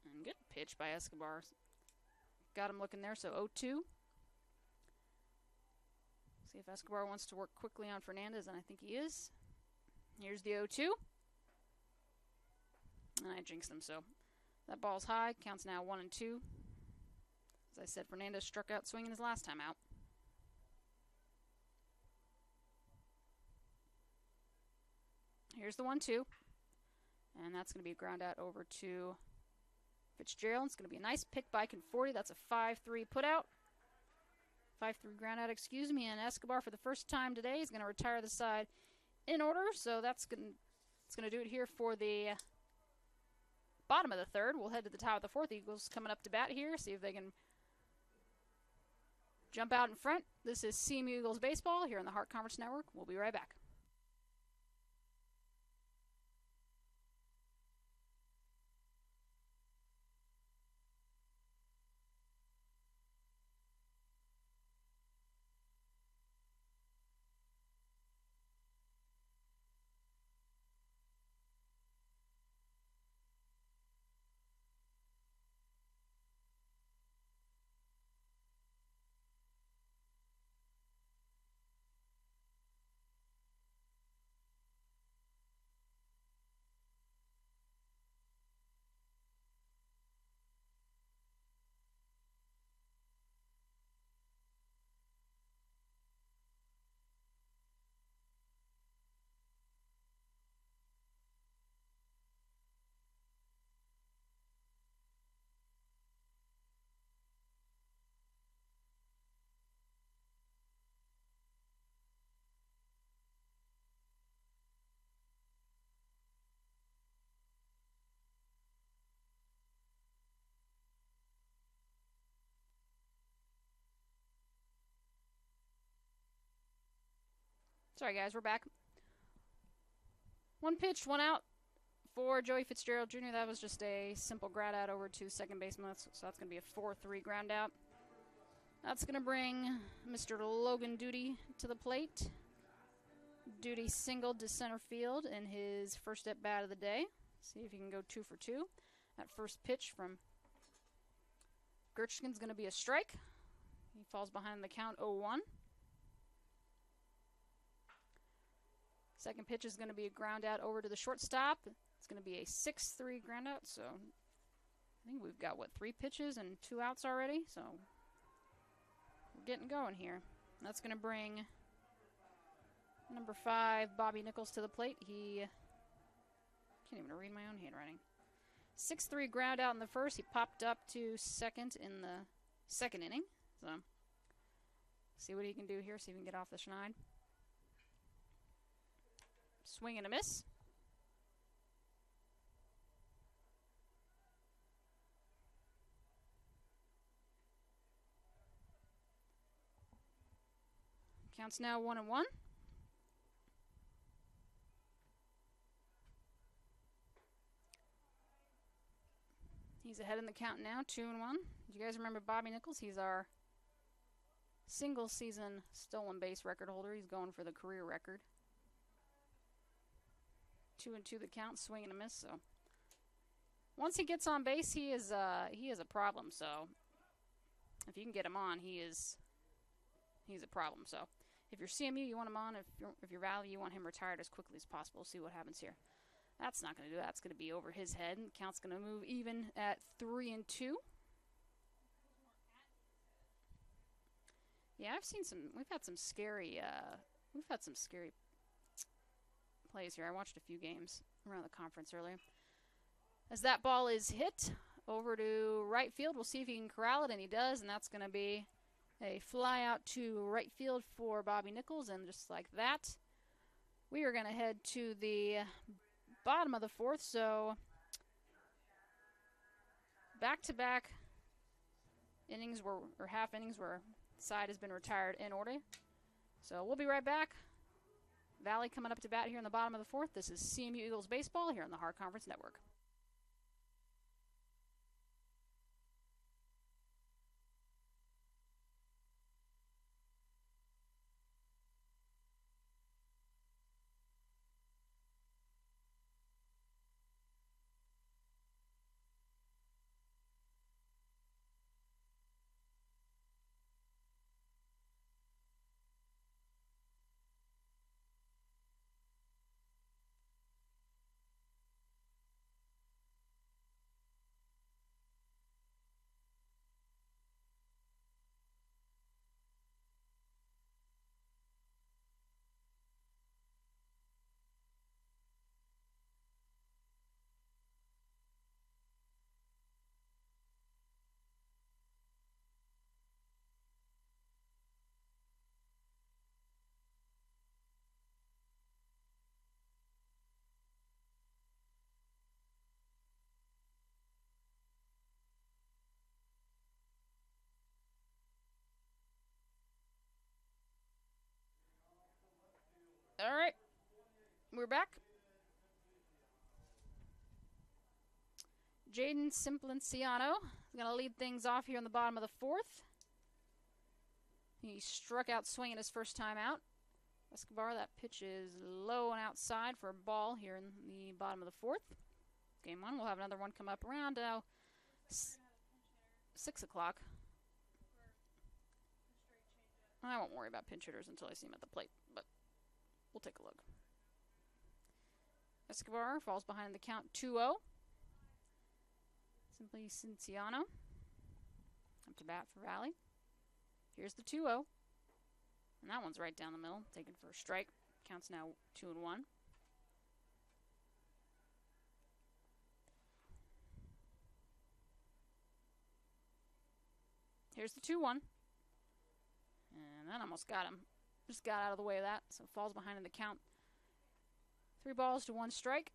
And good pitch by Escobar. Got him looking there, so 0-2. See if Escobar wants to work quickly on Fernandez, and I think he is. Here's the 0-2. And I jinxed him, so that ball's high. Counts now 1-2. As I said, Fernandez struck out swinging his last time out. Here's the 1-2. And that's going to be a ground out over to Fitzgerald. It's going to be a nice pick by Conforti. That's a 5-3 putout. 5-3 ground out, excuse me. And Escobar, for the first time today, is going to retire the side in order. So it's going to do it here for the bottom of the third. We'll head to the top of the fourth. Eagles coming up to bat here. See if they can jump out in front. This is CMU Eagles Baseball here on the Hart Conference Network. We'll be right back. Sorry, guys, we're back. 1 pitch, 1 out for Joey Fitzgerald Jr. That was just a simple ground out over to second baseman, so that's going to be a 4-3 ground out. That's going to bring Mr. Logan Duty to the plate. Duty singled to center field in his first at bat of the day. See if he can go 2 for 2. That first pitch from Gershkin's going to be a strike. He falls behind the count 0-1. Second pitch is going to be a ground out over to the shortstop. It's going to be a 6-3 ground out. So I think we've got, 3 pitches and 2 outs already. So we're getting going here. That's going to bring number 5, Bobby Nichols, to the plate. He can't even read my own handwriting. 6-3 ground out in the first. He popped up to second in the second inning. So see what he can do here. See if he can get off the schneid. Swing and a miss. Counts now 1-1. He's ahead in the count now, 2-1. Do you guys remember Bobby Nichols? He's our single season stolen base record holder. He's going for the career record. 2-2 the count, swing and a miss. So once he gets on base, he is a problem. So if you can get him on, he's a problem. So if you're CMU, you want him on. If you're Valley, you want him retired as quickly as possible. See what happens here. That's not going to do that. That's going to be over his head. Count's going to move even at 3-2. Yeah, I've seen some. We've had some scary. We've had some scary plays here. I watched a few games around the conference earlier. As that ball is hit over to right field, we'll see if he can corral it, and he does, and that's going to be a fly out to right field for Bobby Nichols, and just like that, we are going to head to the bottom of the fourth. So back-to-back innings or half innings where side has been retired in order. So we'll be right back. Valley coming up to bat here in the bottom of the fourth. This is CMU Eagles baseball here on the Hard Conference Network. All right, we're back. Jaden Simplinciano is going to lead things off here in the bottom of the fourth. He struck out swinging his first time out. Escobar, that pitch is low and outside for a ball here in the bottom of the fourth. Game one, we'll have another one come up around 6 o'clock. I won't worry about pinch hitters until I see him at the plate, but we'll take a look. Escobar falls behind the count 2-0. Simplinciano up to bat for Valley. Here's the 2-0. And that one's right down the middle, taken for a strike. Counts now 2-1. Here's the 2-1. And that almost got him. Just got out of the way of that, so falls behind in the count. 3 balls to 1 strike.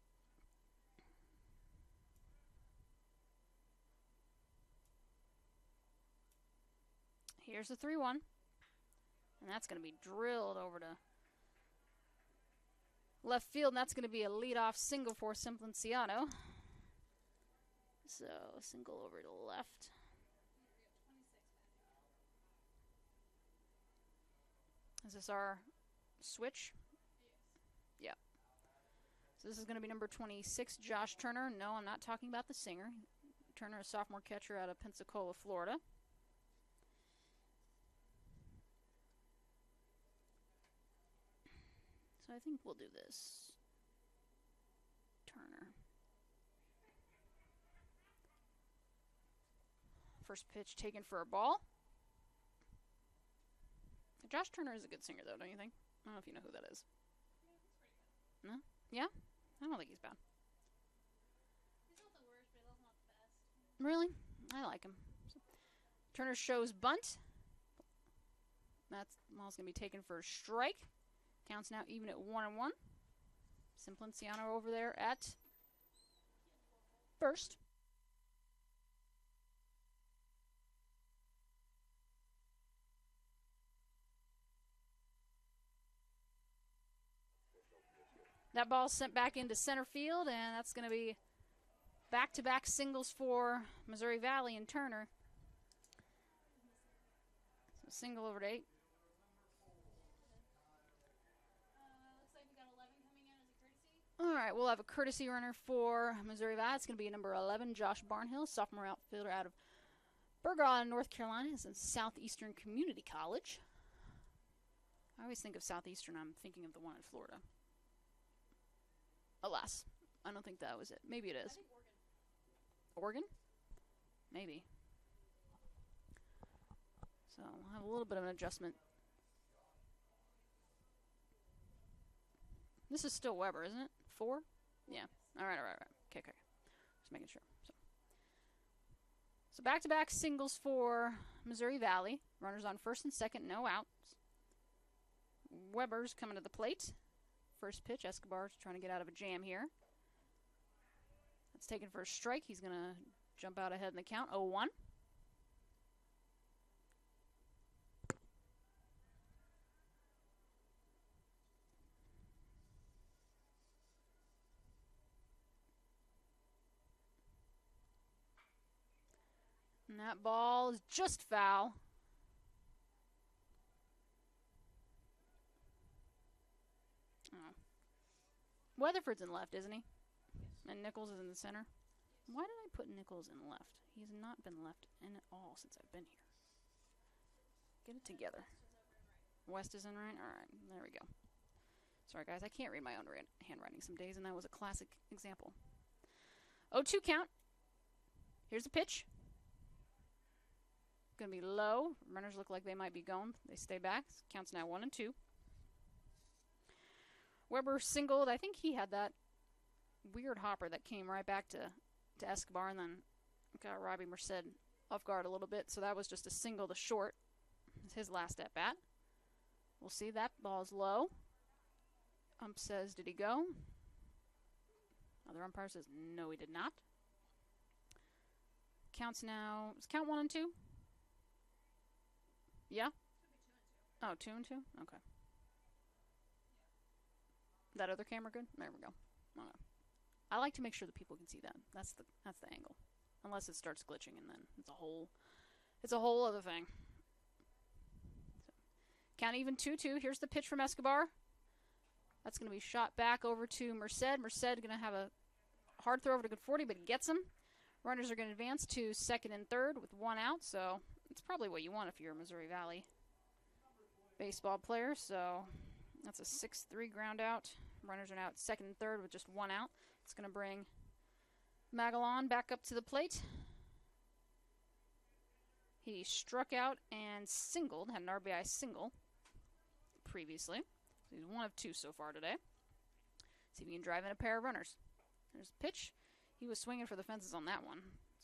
Here's the 3-1. And that's going to be drilled over to left field, and that's going to be a leadoff single for Simplinciano. So, single over to left. Is this our switch? Yeah. So this is going to be number 26, Josh Turner. No, I'm not talking about the singer. Turner, a sophomore catcher out of Pensacola, Florida. So I think we'll do this. Turner. First pitch taken for a ball. Josh Turner is a good singer, though, don't you think? I don't know if you know who that is. No? Yeah? I don't think he's bad. He's not the worst, but he's also not the best. Really? I like him. So, Turner shows bunt. That ball's going to be taken for a strike. Counts now even at 1-1. Simplinciano over there at first. That ball's sent back into center field, and that's going to be back-to-back singles for Missouri Valley and Turner. So single over to 8. Looks like we got 11 coming in as a courtesy. All right, we'll have a courtesy runner for Missouri Valley. It's going to be number 11, Josh Barnhill, sophomore outfielder out of Burgaw, North Carolina. It's in Southeastern Community College. I always think of Southeastern. I'm thinking of the one in Florida. Alas, I don't think that was it. Maybe it is. I think Oregon. Oregon? Maybe. So we'll have a little bit of an adjustment. This is still Weber, isn't it? 4? Yeah. All right. Okay. Just making sure. So back-to-back singles for Missouri Valley. Runners on first and second, no outs. Weber's coming to the plate. First pitch, Escobar's trying to get out of a jam here. That's taken for a strike. He's going to jump out ahead in the count, 0-1. And that ball is just foul. Oh. Weatherford's in left, isn't he? And Nichols is in the center. Why did I put Nichols in left? He's not been left in at all since I've been here. Get it together. West is in right? Alright, there we go. Sorry guys, I can't read my own handwriting some days, and that was a classic example. 0-2 count. Here's the pitch. Going to be low. Runners look like they might be going. They stay back. Counts now 1-2. Weber singled. I think he had that weird hopper that came right back to Escobar and then got Robbie Merced off guard a little bit. So that was just a single to short. It's his last at bat. We'll see. That ball's low. Ump says, did he go? Other umpire says, no, he did not. Counts now. Is count 1-2? Yeah? Oh, 2-2? Okay. That other camera good? There we go. Okay. I like to make sure that people can see that. That's the angle. Unless it starts glitching, and then it's a whole other thing. So, count even 2-2. Here's the pitch from Escobar. That's going to be shot back over to Merced. Merced going to have a hard throw over to good 40, but he gets him. Runners are going to advance to second and third with 1 out, so it's probably what you want if you're a Missouri Valley baseball player. So that's a 6-3 ground out. Runners are now at second and third with just 1 out. It's going to bring Magellan back up to the plate. He struck out and singled, had an RBI single previously. So he's 1 of 2 so far today. See if he can drive in a pair of runners. There's the pitch. He was swinging for the fences on that one.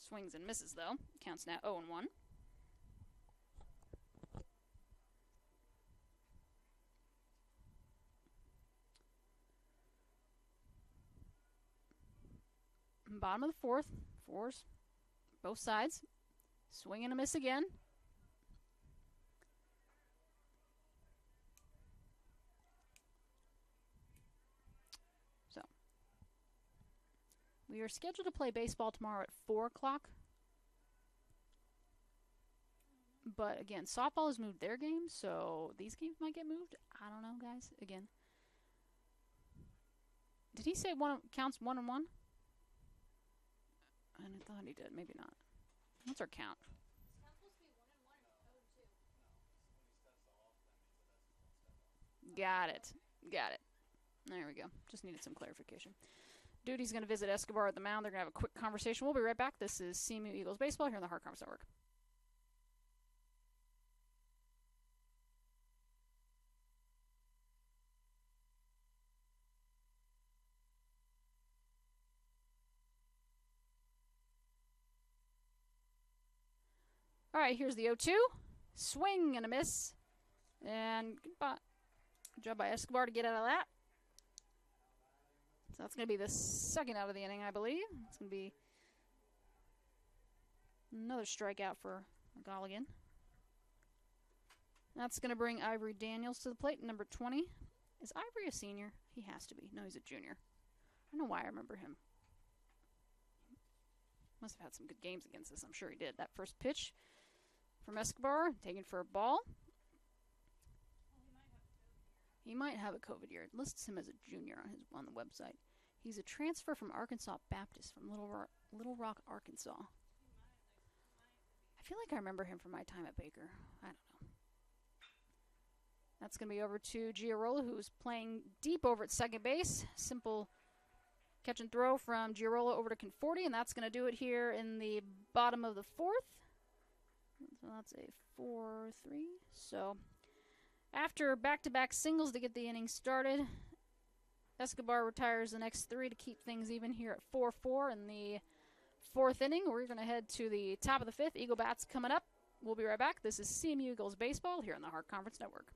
Swings and misses, though. Counts now 0-1. Bottom of the fourth. Fours. Both sides. Swing and a miss again. We are scheduled to play baseball tomorrow at 4 o'clock. But again, softball has moved their games, so these games might get moved. I don't know, guys. Again. Did he say counts 1-1? I thought he did. Maybe not. What's our count? Got it. There we go. Just needed some clarification. Duty's going to visit Escobar at the mound. They're going to have a quick conversation. We'll be right back. This is CMU Eagles Baseball here on the Hard Conference Network. All right, here's the 0-2. Swing and a miss. And good job by Escobar to get out of that. So that's going to be the second out of the inning, I believe. It's going to be another strikeout for Golligan. That's going to bring Ivory Daniels to the plate, number 20. Is Ivory a senior? He has to be. No, he's a junior. I don't know why I remember him. Must have had some good games against us. I'm sure he did. That first pitch from Escobar, taken for a ball. He might have a COVID year. It lists him as a junior on the website. He's a transfer from Arkansas Baptist from Little Rock, Arkansas. I feel like I remember him from my time at Baker. I don't know. That's going to be over to Giarola, who's playing deep over at second base. Simple catch and throw from Giarola over to Conforti, and that's going to do it here in the bottom of the fourth. So that's a 4-3. So after back-to-back singles to get the inning started, Escobar retires the next 3 to keep things even here at 4-4 in the 4th inning. We're going to head to the top of the 5th. Eagle Bats coming up. We'll be right back. This is CMU Eagles Baseball here on the Heart Conference Network.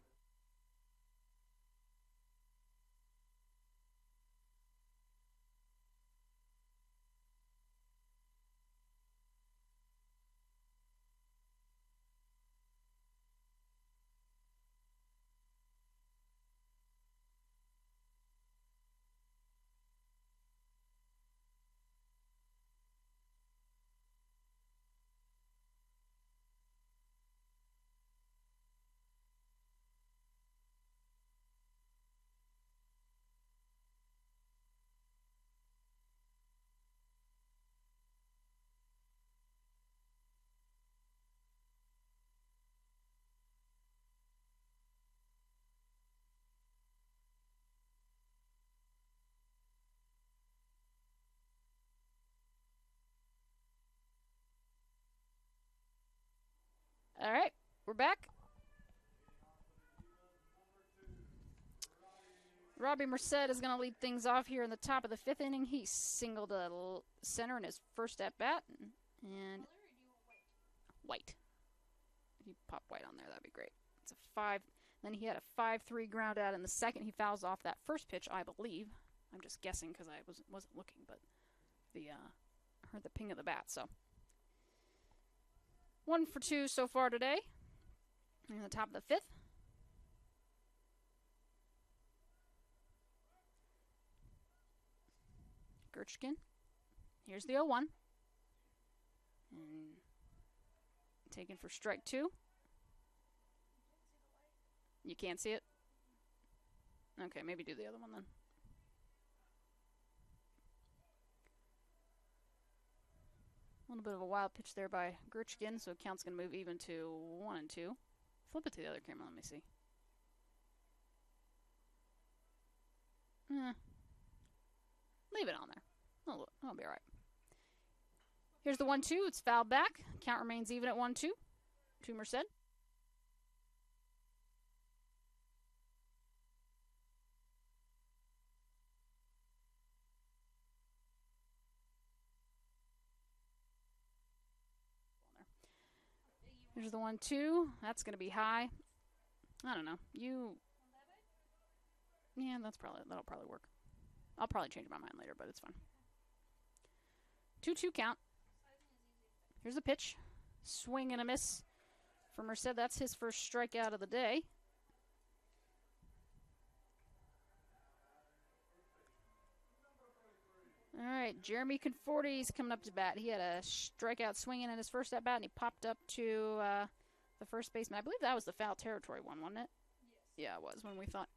All right, we're back. Robbie Merced is going to lead things off here in the top of the 5th inning. He singled a center in his first at-bat. And white. If you pop white on there, that'd be great. It's a 5. Then he had a 5-3 ground out in the second. He fouls off that first pitch, I believe. I'm just guessing because I wasn't looking, but heard the ping of the bat. So 1 for 2 so far today. In the top of the 5th. Gerchkin. Here's the 0-1. And taken for strike 2. You can't see it? Okay, maybe do the other one then. A little bit of a wild pitch there by Gerchkin, so count's going to move even to 1-2. Flip it to the other camera, let me see. Leave it on there. I'll be all right. Here's the 1-2. It's fouled back. Count remains even at 1-2 to Merced. Here's the 1-2. That's going to be high. I don't know. Yeah, that'll probably work. I'll probably change my mind later, but it's fine. 2-2 count. Here's the pitch. Swing and a miss for Merced. That's his first strikeout of the day. All right, Jeremy Conforti's coming up to bat. He had a strikeout swinging in his first at bat, and he popped up to the first baseman. I believe that was the foul territory one, wasn't it? Yes. Yeah, it was when we thought.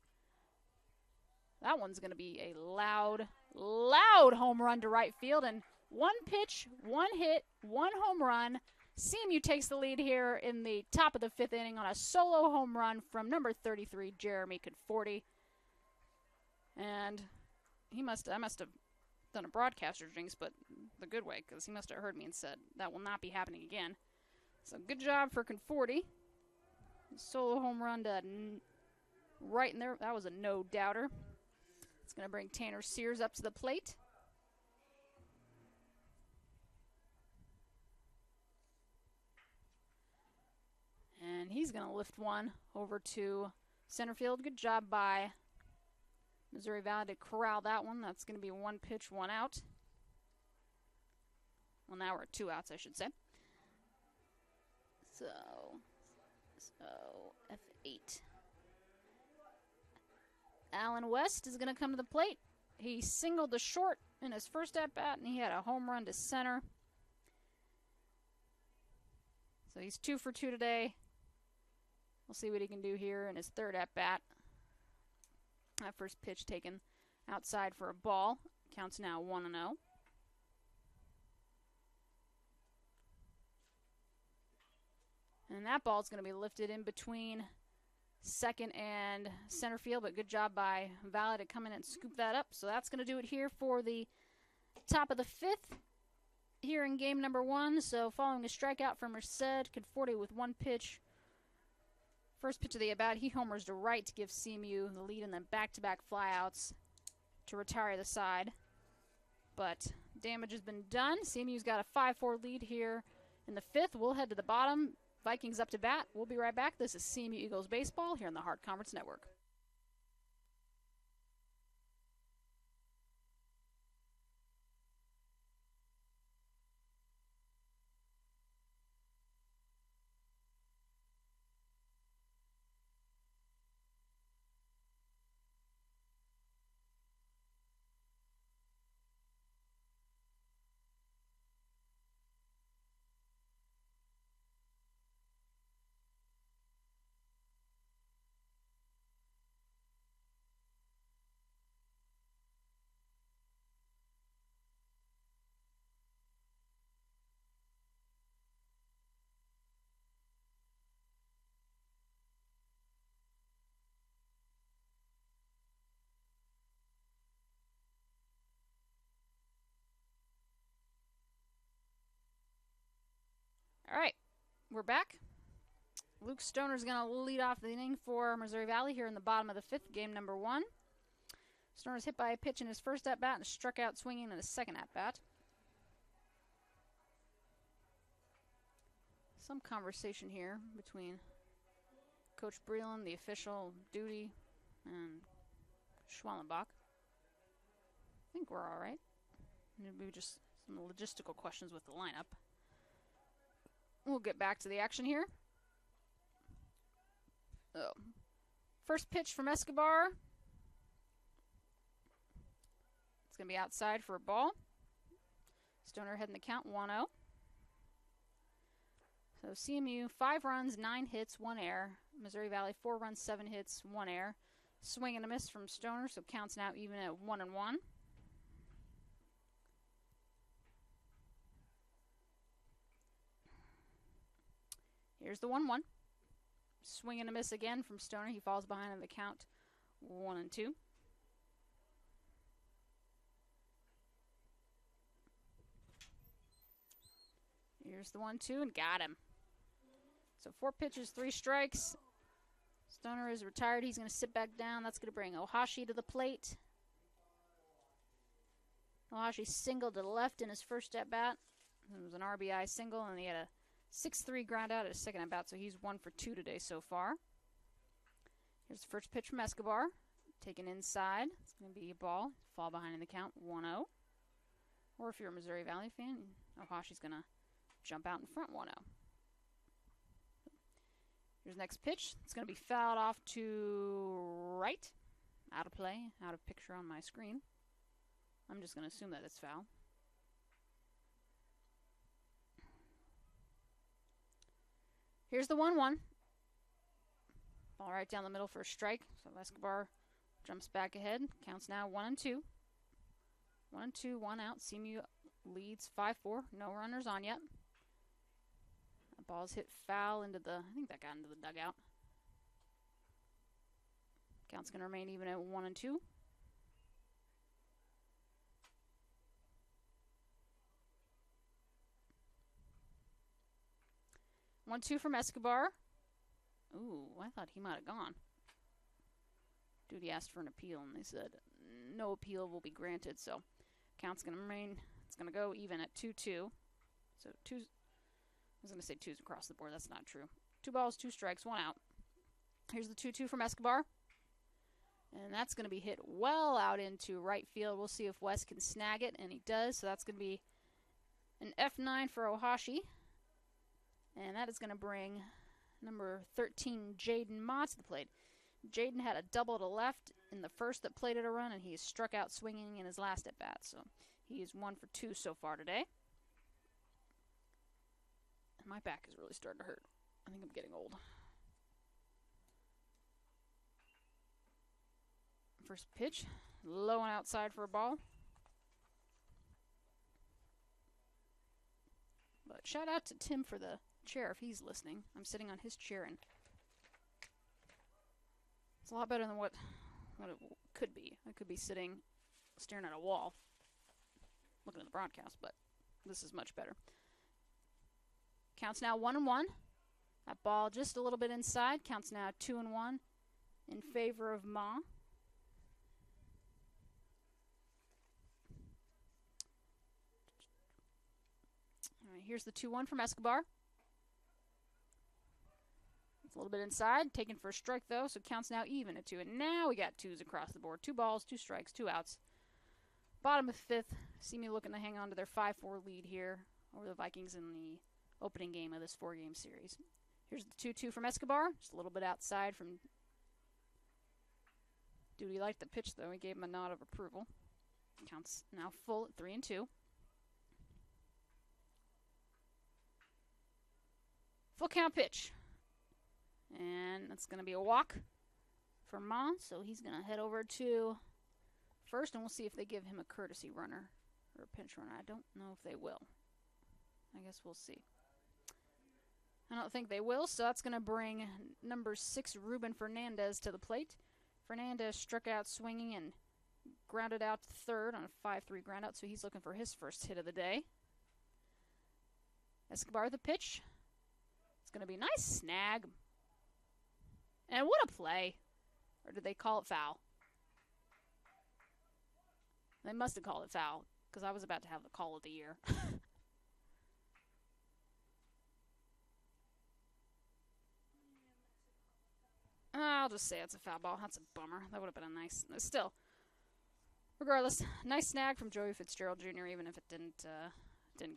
That one's going to be a loud home run to right field. And 1 pitch, 1 hit, 1 home run. CMU takes the lead here in the top of the 5th inning on a solo home run from number 33, Jeremy Conforti. And I must have done a broadcaster jinx, but the good way, because he must have heard me and said that will not be happening again. So good job for Conforti. Solo home run to right in there. That was a no-doubter. It's going to bring Tanner Sears up to the plate. And he's going to lift one over to center field. Good job by Missouri Valley to corral that one. That's going to be 1 pitch, 1 out. Well, now we're at 2 outs, I should say. So F8. Alan West is going to come to the plate. He singled to short in his first at-bat, and he had a home run to center. So he's 2 for 2 today. We'll see what he can do here in his third at-bat. That first pitch taken outside for a ball. Counts now 1-0. And that ball's going to be lifted in between second and center field, but good job by Valley to come in and scoop that up. So that's going to do it here for the top of the 5th here in game number 1. So following a strikeout from Merced, Conforti with 1 pitch, First pitch of the at-bat, he homers to right to give CMU the lead, and then back-to-back flyouts to retire the side. But damage has been done. CMU's got a 5-4 lead here in the fifth. We'll head to the bottom. Vikings up to bat. We'll be right back. This is CMU Eagles Baseball here on the Hart Conference Network. All right, we're back. Luke Stoner's going to lead off the inning for Missouri Valley here in the bottom of the fifth, game number 1. Stoner's hit by a pitch in his first at-bat and struck out swinging in his second at-bat. Some conversation here between Coach Breland, the official duty, and Schwallenbach. I think we're all right. Maybe just some logistical questions with the lineup. We'll get back to the action here. Oh. First pitch from Escobar. It's going to be outside for a ball. Stoner heading the count 1-0. So CMU, 5 runs, 9 hits, 1 error. Missouri Valley, 4 runs, 7 hits, 1 error. Swing and a miss from Stoner, so counts now even at 1-1. Here's the 1-1. Swing and a miss again from Stoner. He falls behind in the count 1-2. Here's the 1-2 and got him. So 4 pitches, 3 strikes. Stoner is retired. He's going to sit back down. That's going to bring Ohashi to the plate. Ohashi singled to the left in his first at-bat. It was an RBI single, and he had a 6-3 ground out at his second at-bat, so he's 1 for 2 today so far. Here's the first pitch from Escobar. Taken inside. It's going to be a ball. Fall behind in the count, 1-0. Or if you're a Missouri Valley fan, Ohashi's going to jump out in front, 1-0. Here's the next pitch. It's going to be fouled off to right. Out of play, out of picture on my screen. I'm just going to assume that it's foul. Here's the 1-1. Ball right down the middle for a strike. So Escobar jumps back ahead. Counts now 1-2. 1-2, 1 out. CMU leads 5-4. No runners on yet. The ball's hit foul into the, I think that got into the dugout. Count's going to remain even at 1-2. One, 2 from Escobar. Ooh, I thought he might have gone. Duty asked for an appeal, and they said no appeal will be granted. So count's going to remain. It's going to go even at 2-2. So two. I was going to say 2's across the board. That's not true. 2 balls, 2 strikes, 1 out. Here's the 2-2 from Escobar. And that's going to be hit well out into right field. We'll see if Wes can snag it, and he does. So that's going to be an F9 for Ohashi. And that is going to bring number 13, Jaden Ma, to the plate. Jaden had a double to left in the first that plated a run, and he struck out swinging in his last at-bat. So he is 1 for 2 so far today. And my back is really starting to hurt. I think I'm getting old. First pitch, low and outside for a ball. But shout out to Tim for the chair if he's listening. I'm sitting on his chair, and it's a lot better than what it could be. I could be sitting staring at a wall looking at the broadcast, but this is much better. Counts now 1-1. That ball just a little bit inside. Counts now 2-1 in favor of Ma. All right, here's the 2-1 from Escobar. It's a little bit inside. Taken for a strike, though, so counts now even at 2. And now we got 2s across the board. 2 balls, 2 strikes, 2 outs. Bottom of 5th. See me looking to hang on to their 5-4 lead here over the Vikings in the opening game of this 4-game series. Here's the 2-2 from Escobar. Just a little bit outside from Duty. Liked the pitch, though. He gave him a nod of approval. Counts now full at 3-2. Full count pitch. And that's going to be a walk for Ma. So he's going to head over to first, and we'll see if they give him a courtesy runner or a pinch runner. I don't know if they will. I guess we'll see. I don't think they will, so that's going to bring number 6, Ruben Fernandez, to the plate. Fernandez struck out swinging and grounded out to third on a 5-3 ground out, so he's looking for his first hit of the day. Escobar the pitch. It's going to be a nice snag. And what a play. Or did they call it foul? They must have called it foul, because I was about to have the call of the year. I'll just say it's a foul ball. That's a bummer. That would have been a nice... Still, regardless, nice snag from Joey Fitzgerald Jr., even if it didn't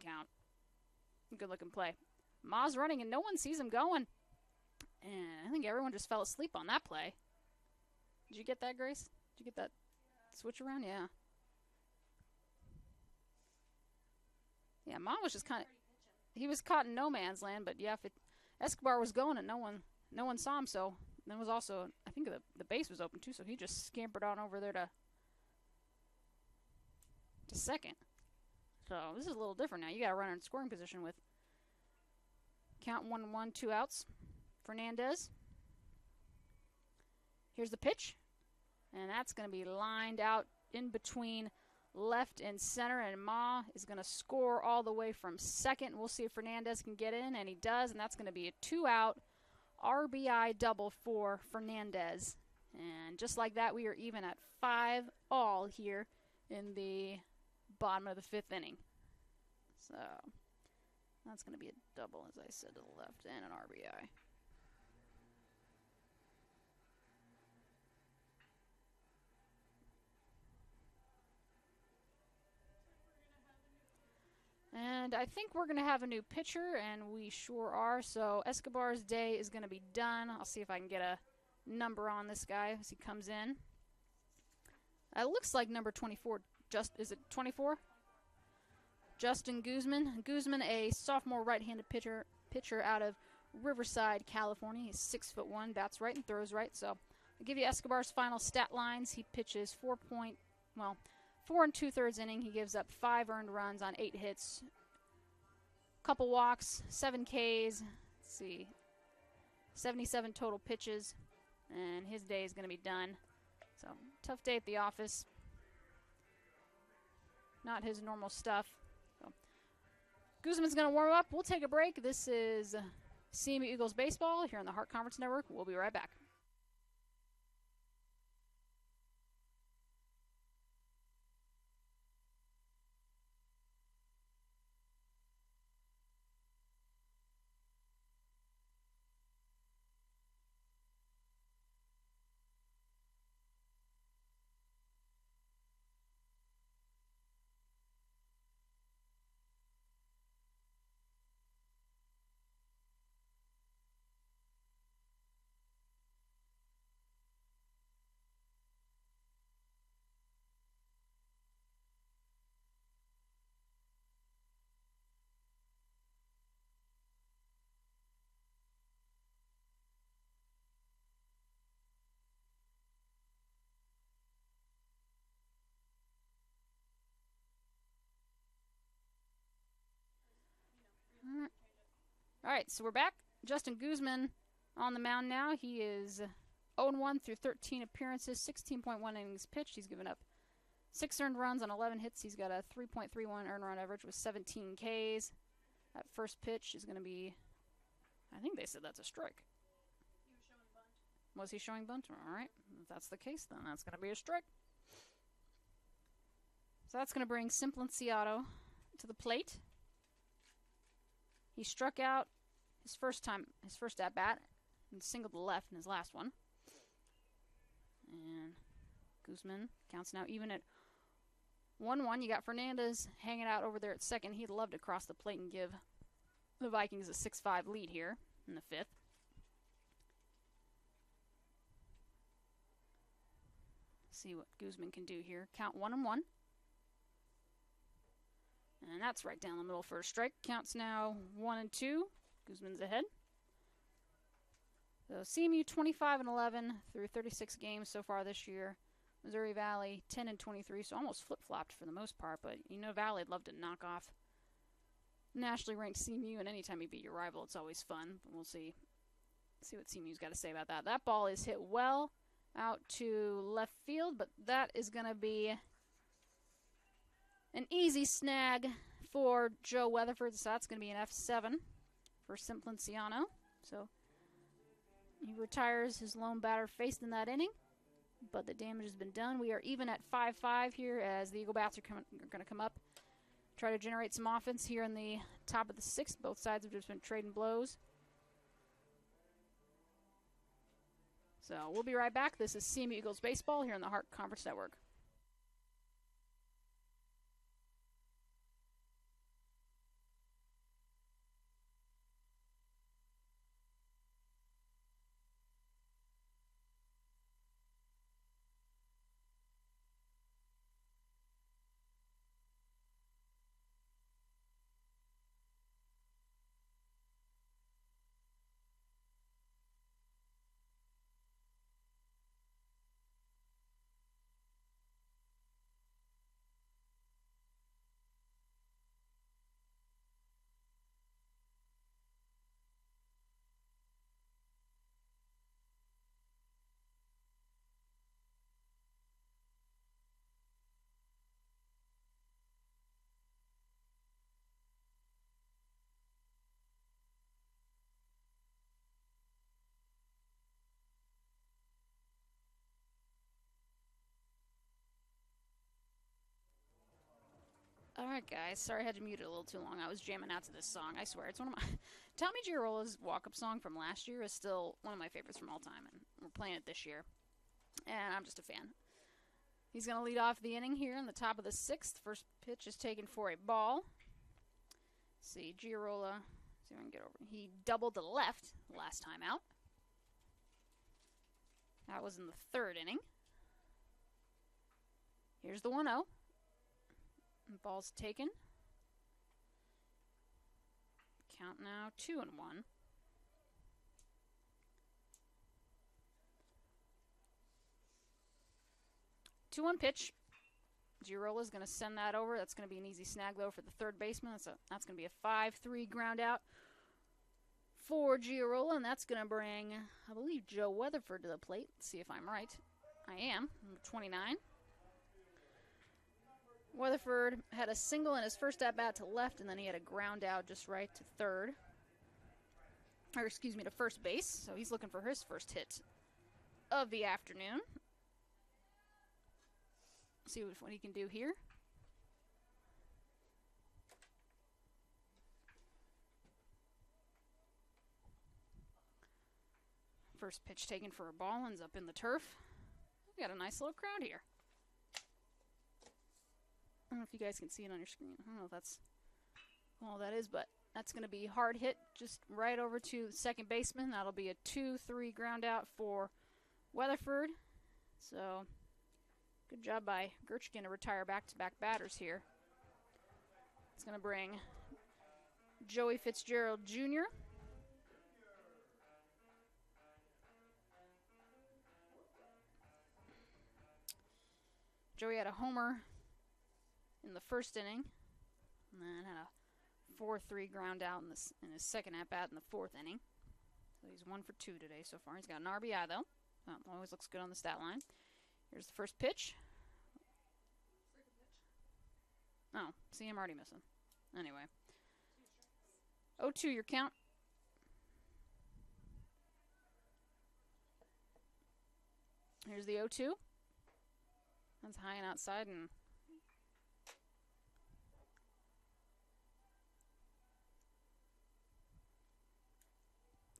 count. Good-looking play. Ma's running, and no one sees him going. And I think everyone just fell asleep on that play. Did you get that, Grace? Did you get that switch around? Yeah. Yeah, Ma was just kind of... He was caught in no man's land, but yeah, Escobar was going and no one saw him, so... There was also, I think the base was open too, so he just scampered on over there to second. So this is a little different now. You got a runner in scoring position with count 1-1, 2 outs. Fernandez. Here's the pitch. And that's going to be lined out in between left and center, and Ma is going to score all the way from second. We'll see if Fernandez can get in, and he does, and that's going to be a 2-out RBI double for Fernandez. And just like that, we are even at 5-all here in the bottom of the 5th inning. So that's going to be a double, as I said, to the left, and an RBI. And I think we're going to have a new pitcher, and we sure are. So Escobar's day is going to be done. I'll see if I can get a number on this guy as he comes in. It looks like number 24. Is it 24? Justin Guzman. Guzman, a sophomore right-handed pitcher out of Riverside, California. He's 6'1", bats right and throws right. So I'll give you Escobar's final stat lines. He pitches 4 and 2/3 inning. He gives up 5 earned runs on 8 hits, couple walks, 7 Ks. Let's see, 77 total pitches, and his day is going to be done. So tough day at the office. Not his normal stuff. So Guzman's going to warm up. We'll take a break. This is CMU Eagles baseball here on the Hart Conference Network. We'll be right back. All right, so we're back. Justin Guzman on the mound now. He is 0-1 through 13 appearances, 16.1 innings pitched. He's given up 6 earned runs on 11 hits. He's got a 3.31 earned run average with 17 Ks. That first pitch is going to be I think they said that's a strike. He was showing bunt. Was he showing bunt? All right. If that's the case, then that's going to be a strike. So that's going to bring Simplinciato to the plate. He struck out his first at bat, and singled to the left in his last one. And Guzman counts now even at 1-1. You got Fernandez hanging out over there at second. He'd love to cross the plate and give the Vikings a 6-5 lead here in the fifth. See what Guzman can do here. Count 1-1. And that's right down the middle for a strike. Counts now 1-2. Guzman's ahead. So CMU 25-11 through 36 games so far this year. Missouri Valley 10-23, so almost flip-flopped for the most part. But you know Valley'd love to knock off nationally ranked CMU, and anytime you beat your rival, it's always fun. But we'll see what CMU's got to say about that. That ball is hit well out to left field, but that is going to be an easy snag for Joe Weatherford, so that's going to be an F7 for Simplinciano. So he retires his lone batter faced in that inning, but the damage has been done. We are even at 5-5 here as the Eagle Bats are going to come up, try to generate some offense here in the top of the sixth. Both sides have just been trading blows. So we'll be right back. This is CMU Eagles Baseball here on the Hart Conference Network. All right, guys. Sorry I had to mute it a little too long. I was jamming out to this song. I swear, it's one of my... Tommy Girola's walk-up song from last year is still one of my favorites from all time, and we're playing it this year. And I'm just a fan. He's going to lead off the inning here in the top of the sixth. First pitch is taken for a ball. Let's see, Girola. See if I can get over. He doubled to the left last time out. That was in the third inning. Here's the 1-0. Ball's taken. Count now 2-1. 2-1 pitch. Girola's going to send that over. That's going to be an easy snag, though, for the third baseman. That's going to be a 5-3 ground out for Girola, and that's going to bring, I believe, Joe Weatherford to the plate. Let's see if I'm right. I am. Number 29. Weatherford had a single in his first at-bat to left, and then he had a ground out just right to third. Or, excuse me, to first base. So he's looking for his first hit of the afternoon. See what he can do here. First pitch taken for a ball, ends up in the turf. We got a nice little crowd here. I don't know if you guys can see it on your screen. I don't know if that's all that is, but that's going to be hard hit just right over to the second baseman. That'll be a 2-3 ground out for Weatherford. So good job by Gerchkin to retire back-to-back batters here. It's going to bring Joey Fitzgerald Jr. Joey had a homer in the first inning, and then had a 4-3 ground out in his second at-bat in the fourth inning. So he's 1 for 2 today so far. He's got an RBI, though. Always looks good on the stat line. Here's the first pitch. Oh, see, I'm already missing. Anyway. 0-2 your count. Here's the 0-2. That's high and outside, and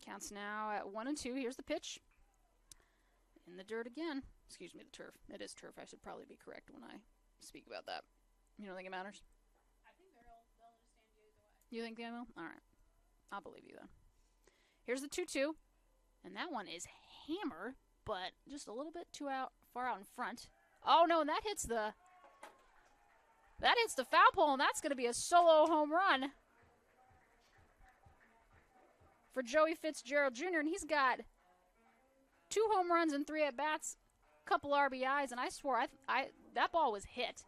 counts now at 1-2. Here's the pitch. In the dirt again. Excuse me, the turf. It is turf. I should probably be correct when I speak about that. You don't think it matters? I think they'll understand you either way. You think they will? All right. I'll believe you then. Here's the 2-2. And that one is hammered, but just a little bit far out in front. Oh, no, and that hits the foul pole, and that's going to be a solo home run for Joey Fitzgerald Jr., and he's got 2 home runs and 3 at-bats, couple RBIs, and I swore that ball was hit.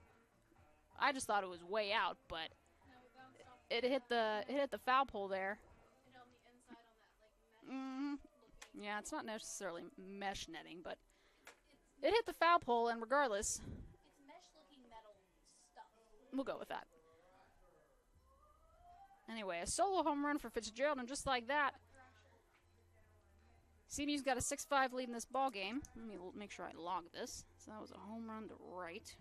I just thought it was way out, but it hit the foul pole there. And on the inside on that, like, mesh Yeah, it's not necessarily mesh netting, but it hit the foul pole, and regardless, it's mesh-looking metal stuff. we'll go with that. Anyway, a solo home run for Fitzgerald, and just like that, CMU's got a 6-5 lead in this ball game. Let me make sure I log this. So that was a home run to right.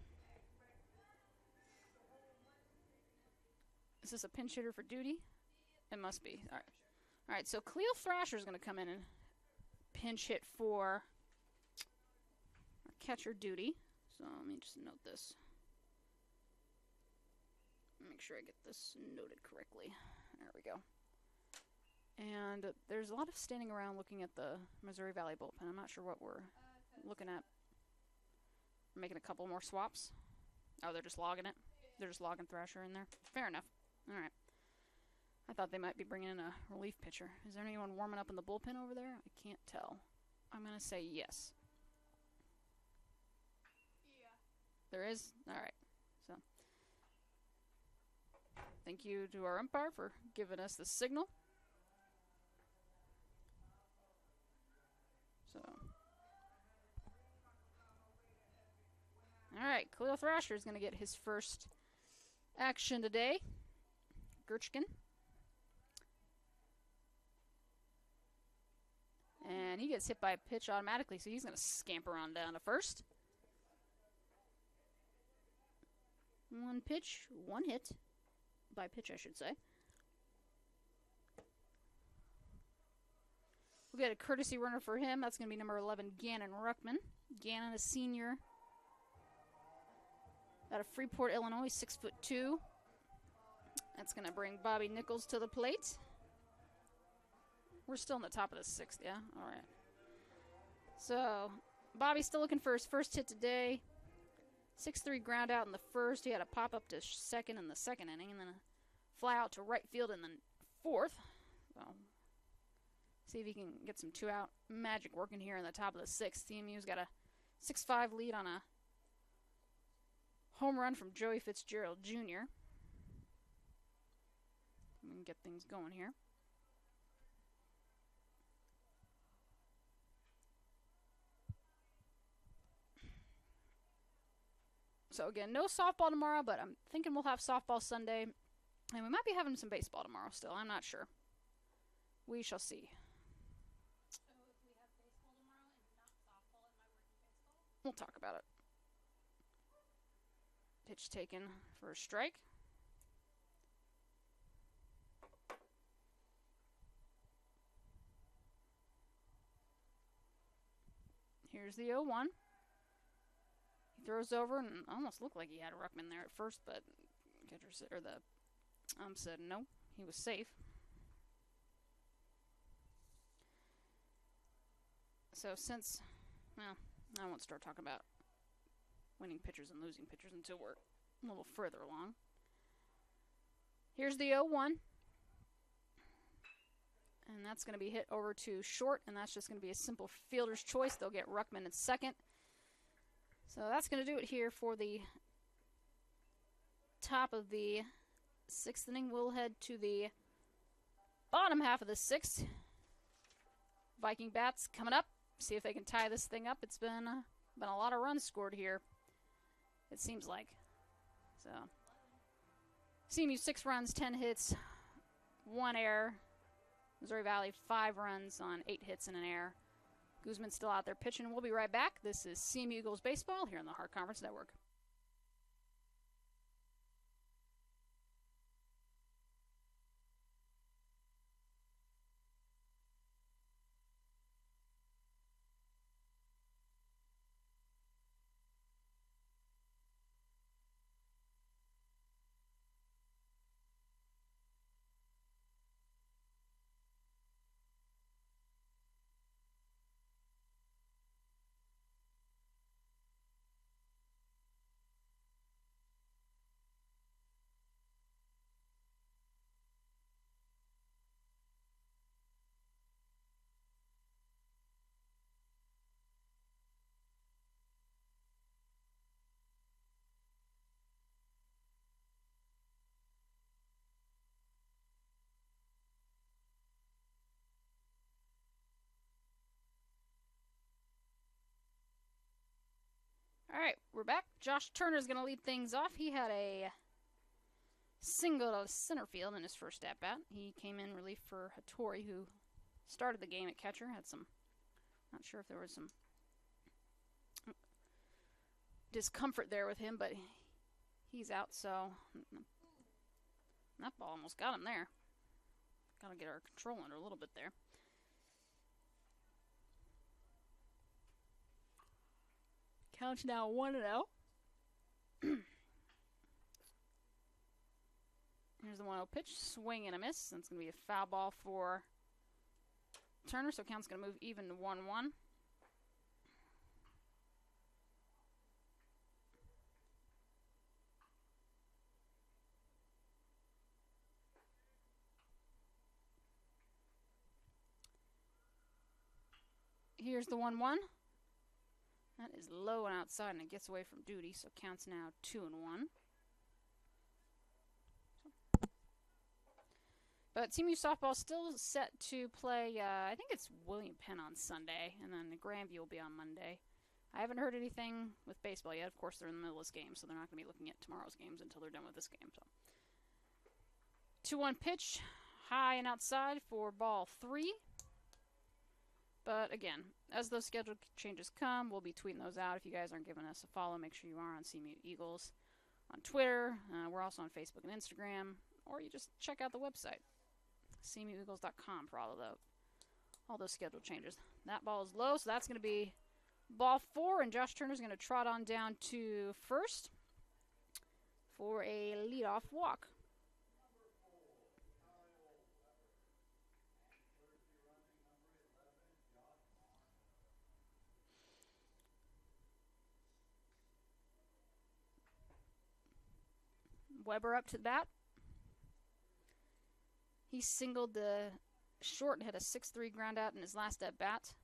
Is this a pinch hitter for duty? It must be. All right. All right, so Cleo Thrasher is going to come in and pinch hit for catcher duty. So let me just note this. Make sure I get this noted correctly. There we go. And there's a lot of standing around looking at the Missouri Valley bullpen. I'm not sure what we're looking at. We're making a couple more swaps. Oh, they're just logging it? They're just logging Thrasher in there? Fair enough. All right. I thought they might be bringing in a relief pitcher. Is there anyone warming up in the bullpen over there? I can't tell. I'm going to say yes. Yeah. There is? All right. So, thank you to our umpire for giving us the signal. So, all right, Khalil Thrasher is going to get his first action today. Gerchkin. And he gets hit by a pitch automatically, so he's going to scamper on down to first. 1 pitch, 1 hit. By pitch, I should say. We'll get a courtesy runner for him. That's going to be number 11, Gannon Ruckman. Gannon, a senior out of Freeport, Illinois, 6'2". That's going to bring Bobby Nichols to the plate. We're still in the top of the 6th, yeah? All right. So, Bobby's still looking for his first hit today. 6-3 ground out in the first. He had a pop up to second in the second inning, and then a fly out to right field in the 4th. So, see if he can get some 2-out magic working here in the top of the 6th. CMU's got a 6-5 lead on a home run from Joey Fitzgerald Jr. We can get things going here. So again, no softball tomorrow, but I'm thinking we'll have softball Sunday. And we might be having some baseball tomorrow still. I'm not sure. We shall see. So if we have baseball tomorrow and not softball, am I working baseball? We'll talk about it. Pitch taken for a strike. Here's the 0-1. He throws over and almost looked like he had a Ruckman there at first, but catcher said, or the said no, he was safe. So since, well, I won't start talking about winning pitchers and losing pitchers until we're a little further along. Here's the 0-1. And that's going to be hit over to short, and that's just going to be a simple fielder's choice. They'll get Ruckman at second. So that's going to do it here for the top of the 6th inning. We'll head to the bottom half of the 6th. Viking bats coming up. See if they can tie this thing up. It's been a lot of runs scored here, it seems like. So, CMU 6 runs, 10 hits, 1 error. Missouri Valley 5 runs on 8 hits and an error. Guzman's still out there pitching. We'll be right back. This is CMU Eagles Baseball here on the Heart Conference Network. All right, we're back. Josh Turner's going to lead things off. He had a single to center field in his first at-bat. He came in relief for Hattori, who started the game at catcher. Had some, not sure if there was some discomfort there with him, but he's out, so that ball almost got him there. Got to get our control under a little bit there. Count's now 1-0. Here's the 1-0 pitch. Swing and a miss. That's going to be a foul ball for Turner, so count's going to move even to 1-1. Here's the 1-1. That is low and outside, and it gets away from Duty, so counts now 2-1. But CMU softball still set to play, I think it's William Penn on Sunday, and then the Grandview will be on Monday. I haven't heard anything with baseball yet. Of course, they're in the middle of this game, so they're not going to be looking at tomorrow's games until they're done with this game. So 2-1 pitch, high and outside for ball 3. But again, as those schedule changes come, we'll be tweeting those out. If you guys aren't giving us a follow, make sure you are on CMU Eagles on Twitter. We're also on Facebook and Instagram, or you just check out the website, cmueagles.com, for all those schedule changes. That ball is low, so that's going to be ball 4, and Josh Turner's going to trot on down to first for a leadoff walk. Weber up to the bat. He singled the short and had a 6-3 ground out in his last at bat.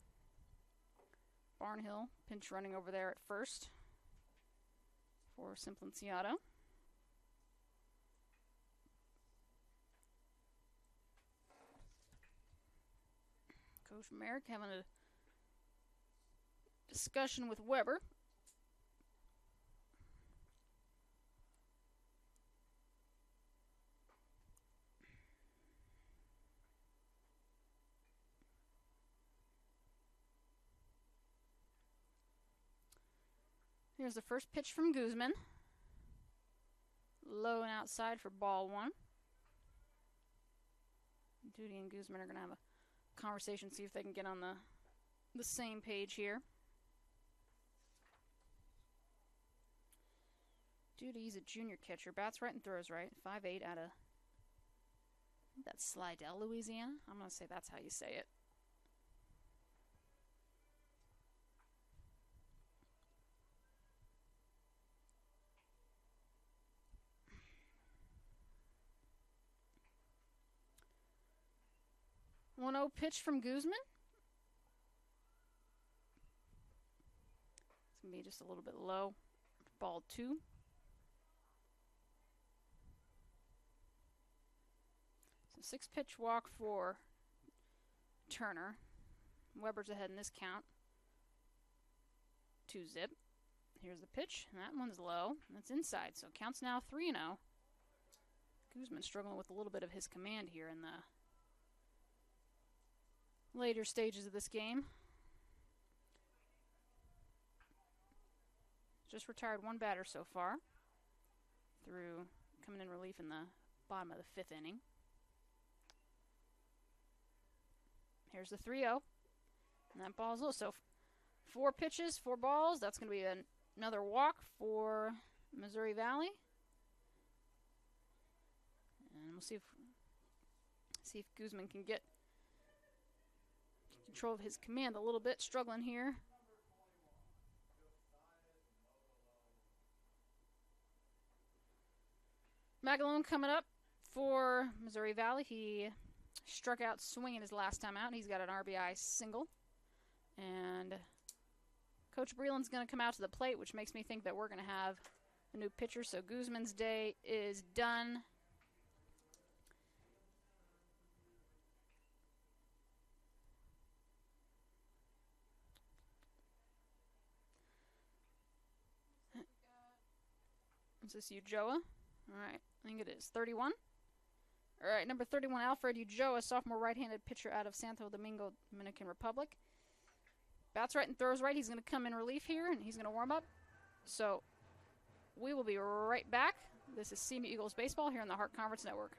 Barnhill pinch running over there at first for Simplinciato. Coach Merrick having a discussion with Weber. Here's the first pitch from Guzman. Low and outside for ball 1. Duty and Guzman are going to have a conversation, see if they can get on the same page here. Duty's a junior catcher. Bats right and throws right. 5'8" out of, I think that's Slidell, Louisiana. I'm going to say that's how you say it. One 1-0 pitch from Guzman. It's going to be just a little bit low. Ball 2. So 6-pitch walk for Turner. Weber's ahead in this count. 2-zip. Here's the pitch, and that one's low. That's inside, so counts now 3-0. Guzman struggling with a little bit of his command here in the later stages of this game. just retired one batter so far through coming in relief in the bottom of the 5th inning. Here's the 3-0. And that ball's low. So 4 pitches, 4 balls. That's going to be another walk for Missouri Valley. And we'll see if Guzman can get control of his command a little bit. Struggling here. Magalone coming up for Missouri Valley. He struck out swinging his last time out. He's got an RBI single. And Coach Breland's going to come out to the plate, which makes me think that we're going to have a new pitcher. So Guzman's day is done. Is this Ujoa? All right, I think it is 31. All right, number 31, Alfred Ujoa, sophomore right-handed pitcher out of Santo Domingo, Dominican Republic. Bats right and throws right. He's going to come in relief here, and he's going to warm up. So we will be right back. This is CMU Eagles Baseball here on the Hart Conference Network.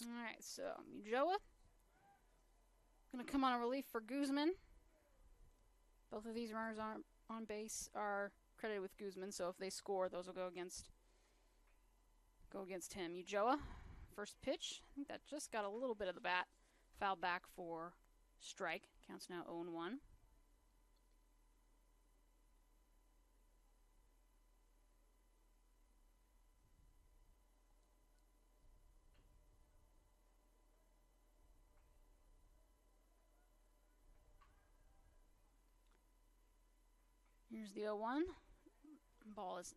All right, so Ujoa going to come on a relief for Guzman. Both of these runners on base are credited with Guzman, so if they score, those will go against him. Ujoa, first pitch. I think that just got a little bit of the bat. Foul back for strike. Counts now 0-1. Here's the 0-1. Ball is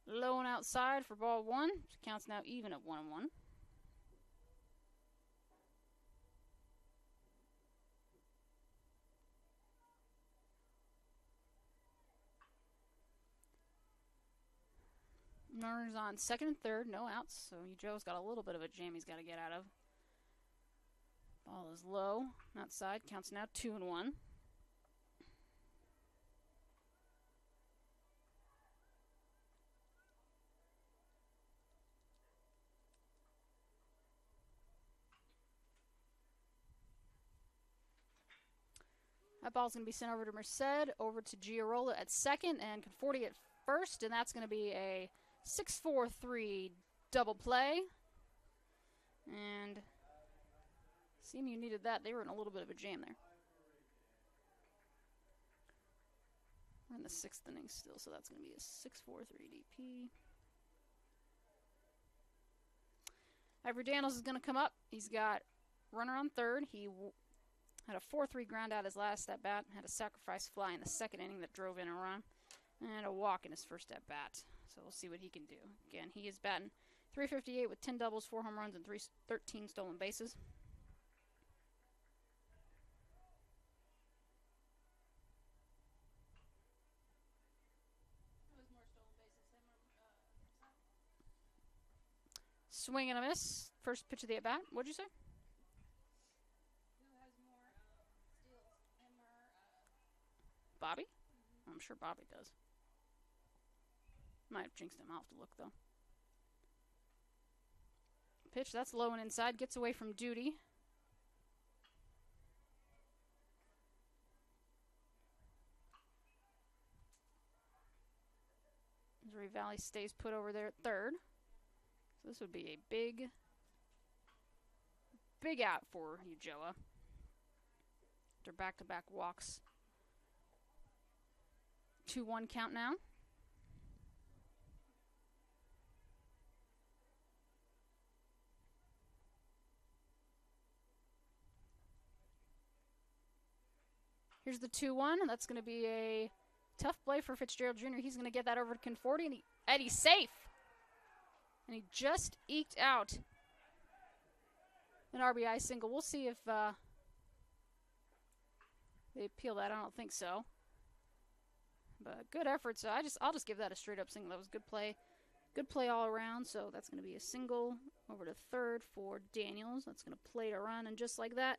low and outside for ball 1. Counts now even at 1-1. Runners on second and third, no outs. So Ujoa's got a little bit of a jam he's got to get out of. Ball is low, outside. Counts now 2-1. That ball's going to be sent over to Merced, over to Giarola at second, and Conforti at first, and that's going to be a 6-4-3 double play. And CMU needed that. They were in a little bit of a jam there. We're in the 6th inning still, so that's going to be a 6-4-3 DP. Ivory Daniels is going to come up. He's got runner on third. He had a 4-3 ground out his last at-bat. Had a sacrifice fly in the 2nd inning that drove in a run. And a walk in his first at-bat. So we'll see what he can do. Again, he is batting .358 with 10 doubles, 4 home runs, and 13 stolen bases. Swing and a miss. First pitch of the at-bat. What'd you say? Bobby? I'm sure Bobby does. Might have jinxed him. I'll have to look, though. Pitch, that's low and inside. Gets away from Duty. Missouri Valley stays put over there at third. So this would be a big out for Ujoa. After back-to-back walks. 2-1 count now. Here's the 2-1. That's going to be a tough play for Fitzgerald Jr. He's going to get that over to Conforti, and he's safe. And he just eked out an RBI single. We'll see if they appeal that. I don't think so. But good effort. So I'll just give that a straight up single. That was good play. Good play all around. So that's going to be a single over to third for Daniels. That's going to play to run, and just like that,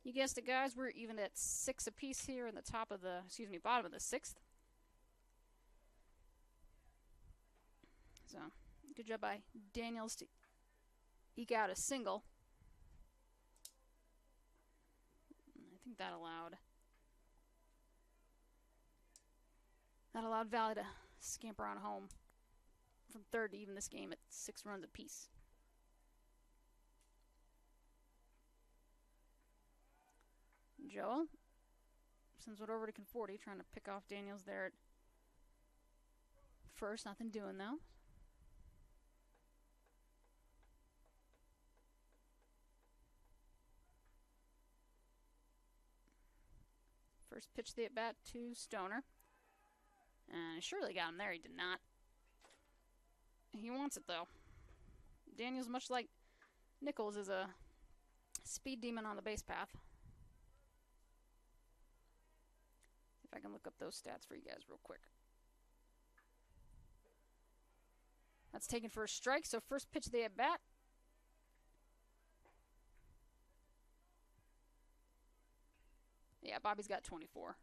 you guessed it, guys, we're even at 6 apiece here in the bottom of the 6th. So, good job by Daniels to eke out a single. I think that allowed Valley to scamper on home from third to even this game at 6 runs apiece. Joel sends it over to Conforti, trying to pick off Daniels there at first. Nothing doing, though. First pitch the at-bat to Stoner. And he surely got him there. He did not. He wants it, though. Daniels, much like Nichols, is a speed demon on the base path. If I can look up those stats for you guys real quick. That's taken for a strike, so first pitch of the at-bat. Yeah, Bobby's got 24.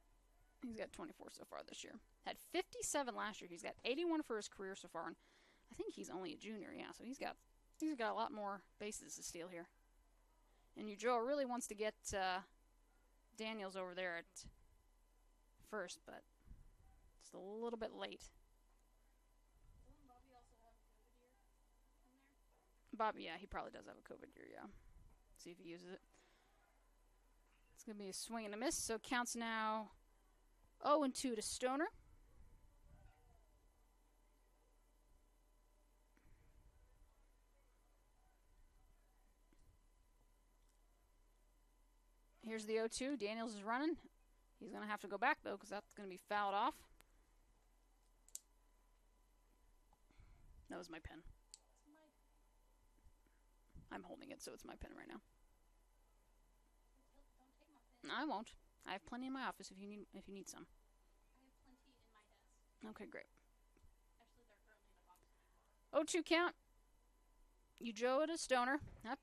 He's got 24 so far this year. Had 57 last year. He's got 81 for his career so far, and I think he's only a junior, yeah, so he's got a lot more bases to steal here. And Ujoa really wants to get Daniels over there at first, but it's a little bit late. Doesn't Bobby also have a COVID year in there? Bobby, yeah, he probably does have a COVID year, yeah. See if he uses it. It's going to be a swing and a miss, so counts now 0-2 to Stoner. Here's the 0-2. Daniels is running. He's going to have to go back, though, because that's going to be fouled off. That was my pen. I'm holding it, so it's my pen right now. Don't take my pen. I won't. I have plenty in my office if you need some. I have plenty in my desk. Okay, great. Actually, they're currently in the box. 0-2 count. Ujoa to Stoner. That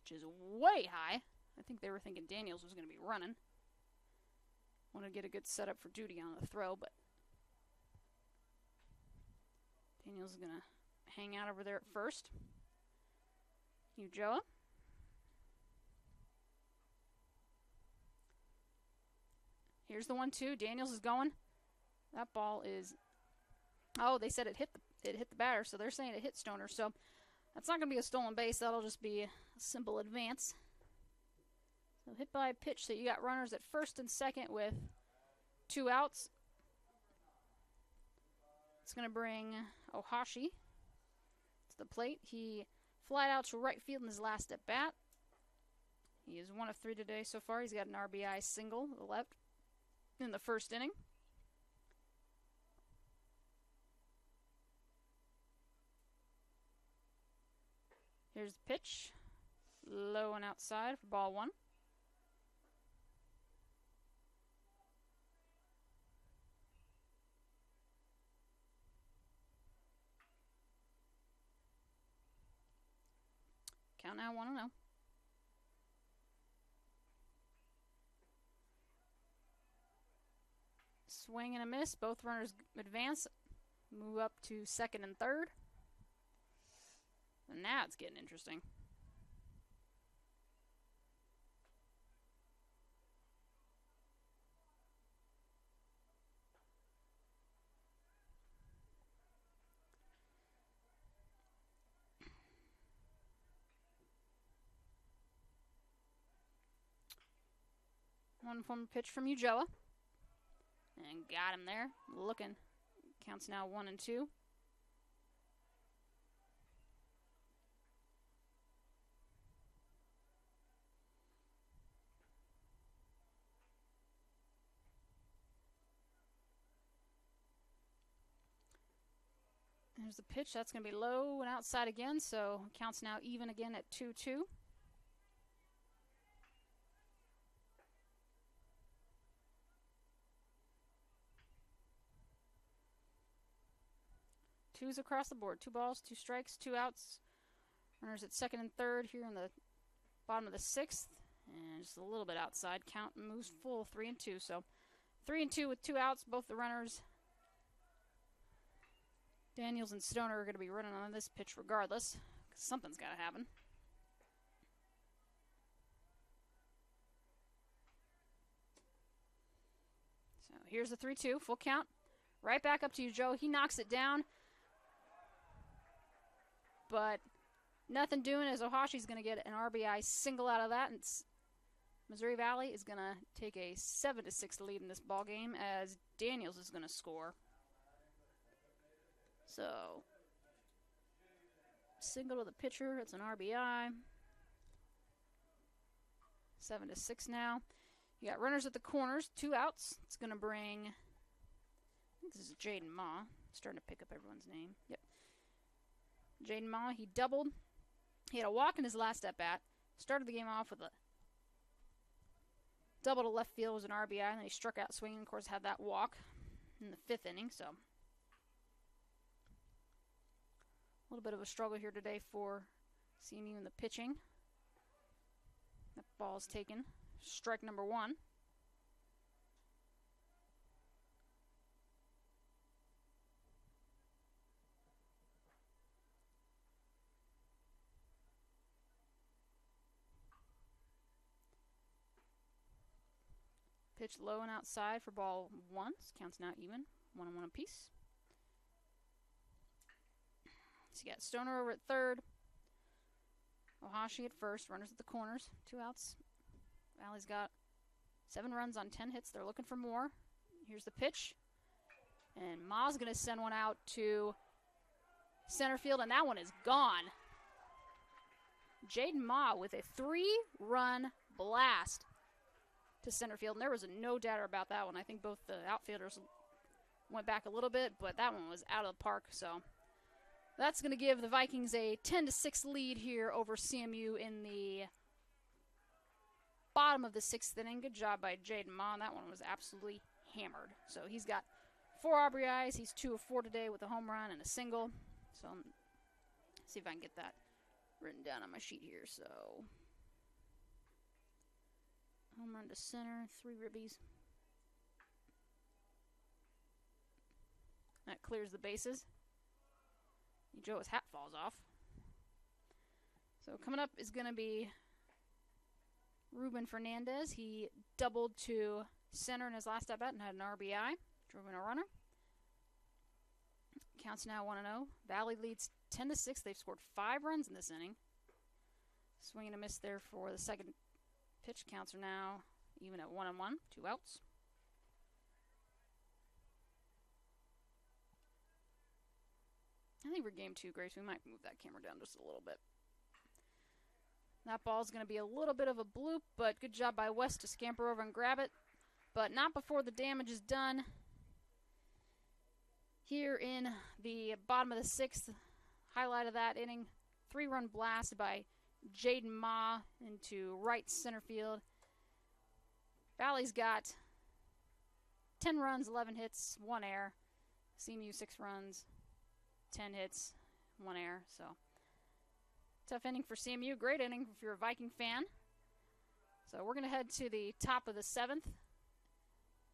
pitch is way high. I think they were thinking Daniels was going to be running. Want to get a good setup for Duty on the throw, but Daniels is going to hang out over there at first. Ujoa. Here's the 1-2. Daniels is going. That ball is... Oh, they said it hit the batter, so they're saying it hit Stoner. So that's not going to be a stolen base. That'll just be a simple advance. So hit by a pitch. So you got runners at first and second with 2 outs. It's going to bring Ohashi to the plate. He flied out to right field in his last at bat. He is 1 of 3 today so far. He's got an RBI single to the left in the first inning. Here's the pitch. Low and outside for ball 1. Count now 1-0. Swing and a miss. Both runners advance. Move up to second and third. And now it's getting interesting. One from pitch from Ujoa. And got him there. Looking. Counts now 1-2. There's the pitch. That's going to be low and outside again, so counts now even again at 2-2. Twos across the board. 2 balls, 2 strikes, 2 outs. Runners at second and third here in the bottom of the 6th. And just a little bit outside. Count moves full 3-2. So 3-2 with 2 outs. Both the runners, Daniels and Stoner, are going to be running on this pitch regardless, because something's got to happen. So here's the 3-2, full count. Right back up to you, Joe. He knocks it down. But nothing doing, as Ohashi's going to get an RBI single out of that. And Missouri Valley is going to take a 7-6 lead in this ball game, as Daniels is going to score. So, single to the pitcher, it's an RBI. 7-6 now. You got runners at the corners, 2 outs. It's going to bring, I think this is Jaden Ma. Starting to pick up everyone's name. Yep. Jaden Ma, he doubled. He had a walk in his last at-bat. Started the game off with a double to left field, was an RBI, and then he struck out swinging. Of course, had that walk in the 5th inning, so a little bit of a struggle here today for CMU in the pitching. That ball is taken. Strike number 1. Pitch low and outside for ball 1. Counts now even. 1-1 apiece. So you got Stoner over at third. Ohashi at first. Runners at the corners. 2 outs. Valley's got 7 runs on 10 hits. They're looking for more. Here's the pitch. And Ma's going to send one out to center field, and that one is gone. Jaden Ma with a 3-run blast to center field, and there was no doubt about that one. I think both the outfielders went back a little bit, but that one was out of the park. So that's going to give the Vikings a 10-6 lead here over CMU in the bottom of the 6th inning. Good job by Jaden Ma. That one was absolutely hammered. So he's got 4 RBIs. He's 2 of 4 today with a home run and a single. So see if I can get that written down on my sheet here. So home run to center, 3 ribbies. That clears the bases. Joe's hat falls off. So coming up is going to be Ruben Fernandez. He doubled to center in his last at-bat and had an RBI. Drove in a runner. Counts now 1-0. Valley leads 10-6. They've scored 5 runs in this inning. Swing and a miss there for the second pitch. Counts are now even at 1-1. 2 outs. I think for game 2, Grace, we might move that camera down just a little bit. That ball's going to be a little bit of a bloop, but good job by West to scamper over and grab it. But not before the damage is done. Here in the bottom of the 6th, highlight of that inning, 3-run blast by Jaden Ma into right center field. Valley's got 10 runs, 11 hits, 1 error. CMU 6 runs, 10 hits, 1 error. So tough inning for CMU. Great inning if you're a Viking fan. So we're going to head to the top of the 7th.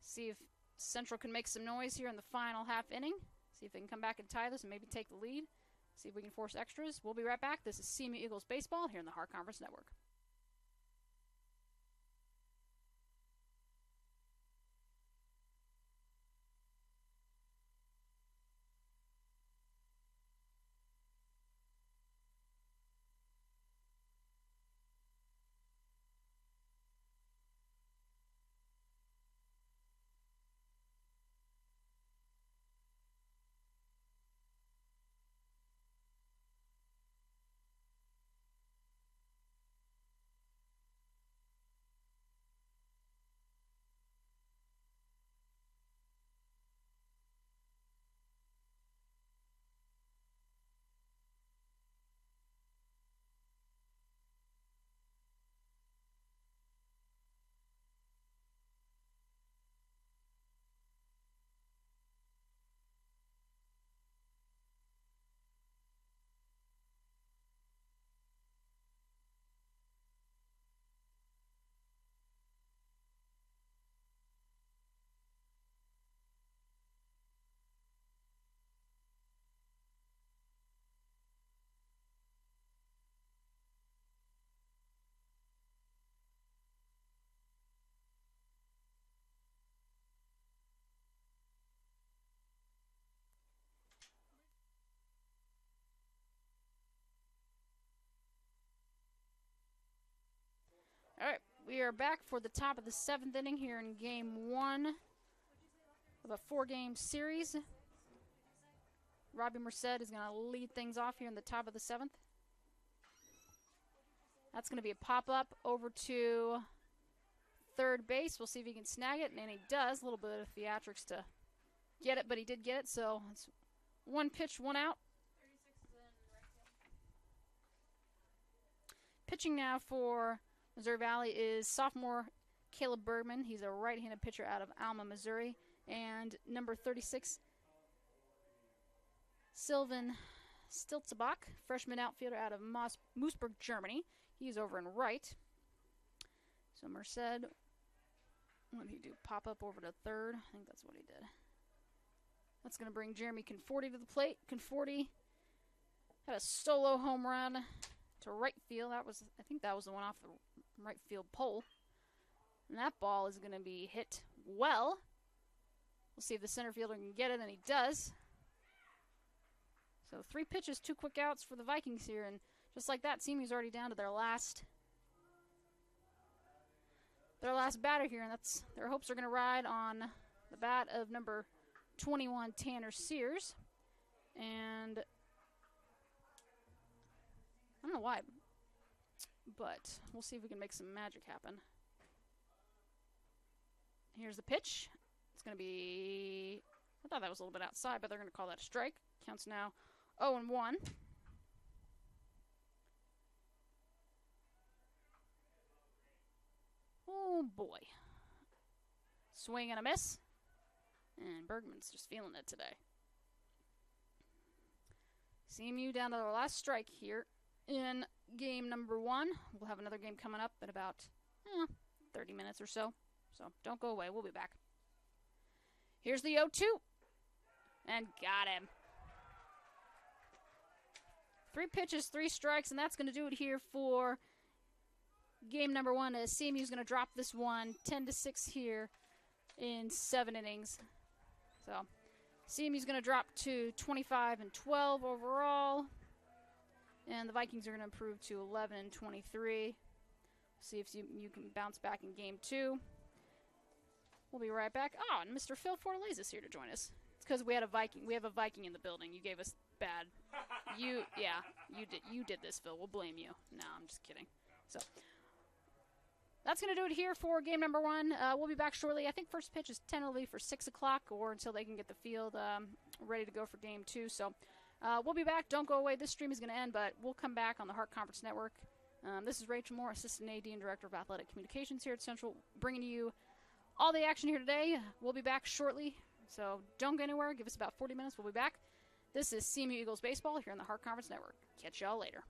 See if Central can make some noise here in the final half inning. See if they can come back and tie this and maybe take the lead. See if we can force extras. We'll be right back. This is CMU Eagles Baseball here in the Hart Conference Network. All right, we are back for the top of the 7th inning here in Game 1 of a 4-game series. Robbie Merced is going to lead things off here in the top of the 7th. That's going to be a pop-up over to third base. We'll see if he can snag it, and he does. A little bit of theatrics to get it, but he did get it, so it's 1 pitch, 1 out. Pitching now for Missouri Valley is sophomore Caleb Bergman. He's a right-handed pitcher out of Alma, Missouri. And number 36, Sylvan Stiltzebach, freshman outfielder out of Moosburg, Germany. He's over in right. So Merced, what did he do? Pop up over to third? I think that's what he did. That's going to bring Jeremy Conforti to the plate. Conforti had a solo home run to right field. I think that was the one off the right field pole. And that ball is going to be hit well. We'll see if the center fielder can get it, and he does. So 3 pitches, 2 quick outs for the Vikings here, and just like that, CMU's already down to their last batter here, and that's their hopes are going to ride on the bat of number 21 Tanner Sears. And I don't know why, but we'll see if we can make some magic happen. Here's the pitch. It's going to be, I thought that was a little bit outside, but they're going to call that a strike. Counts now 0-1. Oh boy. Swing and a miss. And Bergman's just feeling it today. CMU down to their last strike here in game number 1. We'll have another game coming up in about 30 minutes or so. So don't go away. We'll be back. Here's the 0-2. And got him. 3 pitches, 3 strikes, and that's going to do it here for game number 1 as CMU is going to drop this one 10-6 here in 7 innings. So CMU is going to drop to 25-12 overall, and the Vikings are going to improve to 11-23. See if you can bounce back in game 2. We'll be right back. Oh, and Mr. Phil Fortaleza is here to join us. It's because we had a Viking. We have a Viking in the building. You gave us bad. You did this, Phil. We'll blame you. No, I'm just kidding. So that's going to do it here for game number 1. We'll be back shortly. I think first pitch is tentatively for 6 o'clock or until they can get the field ready to go for game 2. So we'll be back. Don't go away. This stream is going to end, but we'll come back on the Hart Conference Network. This is Rachel Moore, Assistant AD and Director of Athletic Communications here at Central, bringing you all the action here today. We'll be back shortly, so don't go anywhere. Give us about 40 minutes. We'll be back. This is CMU Eagles Baseball here on the Hart Conference Network. Catch y'all later.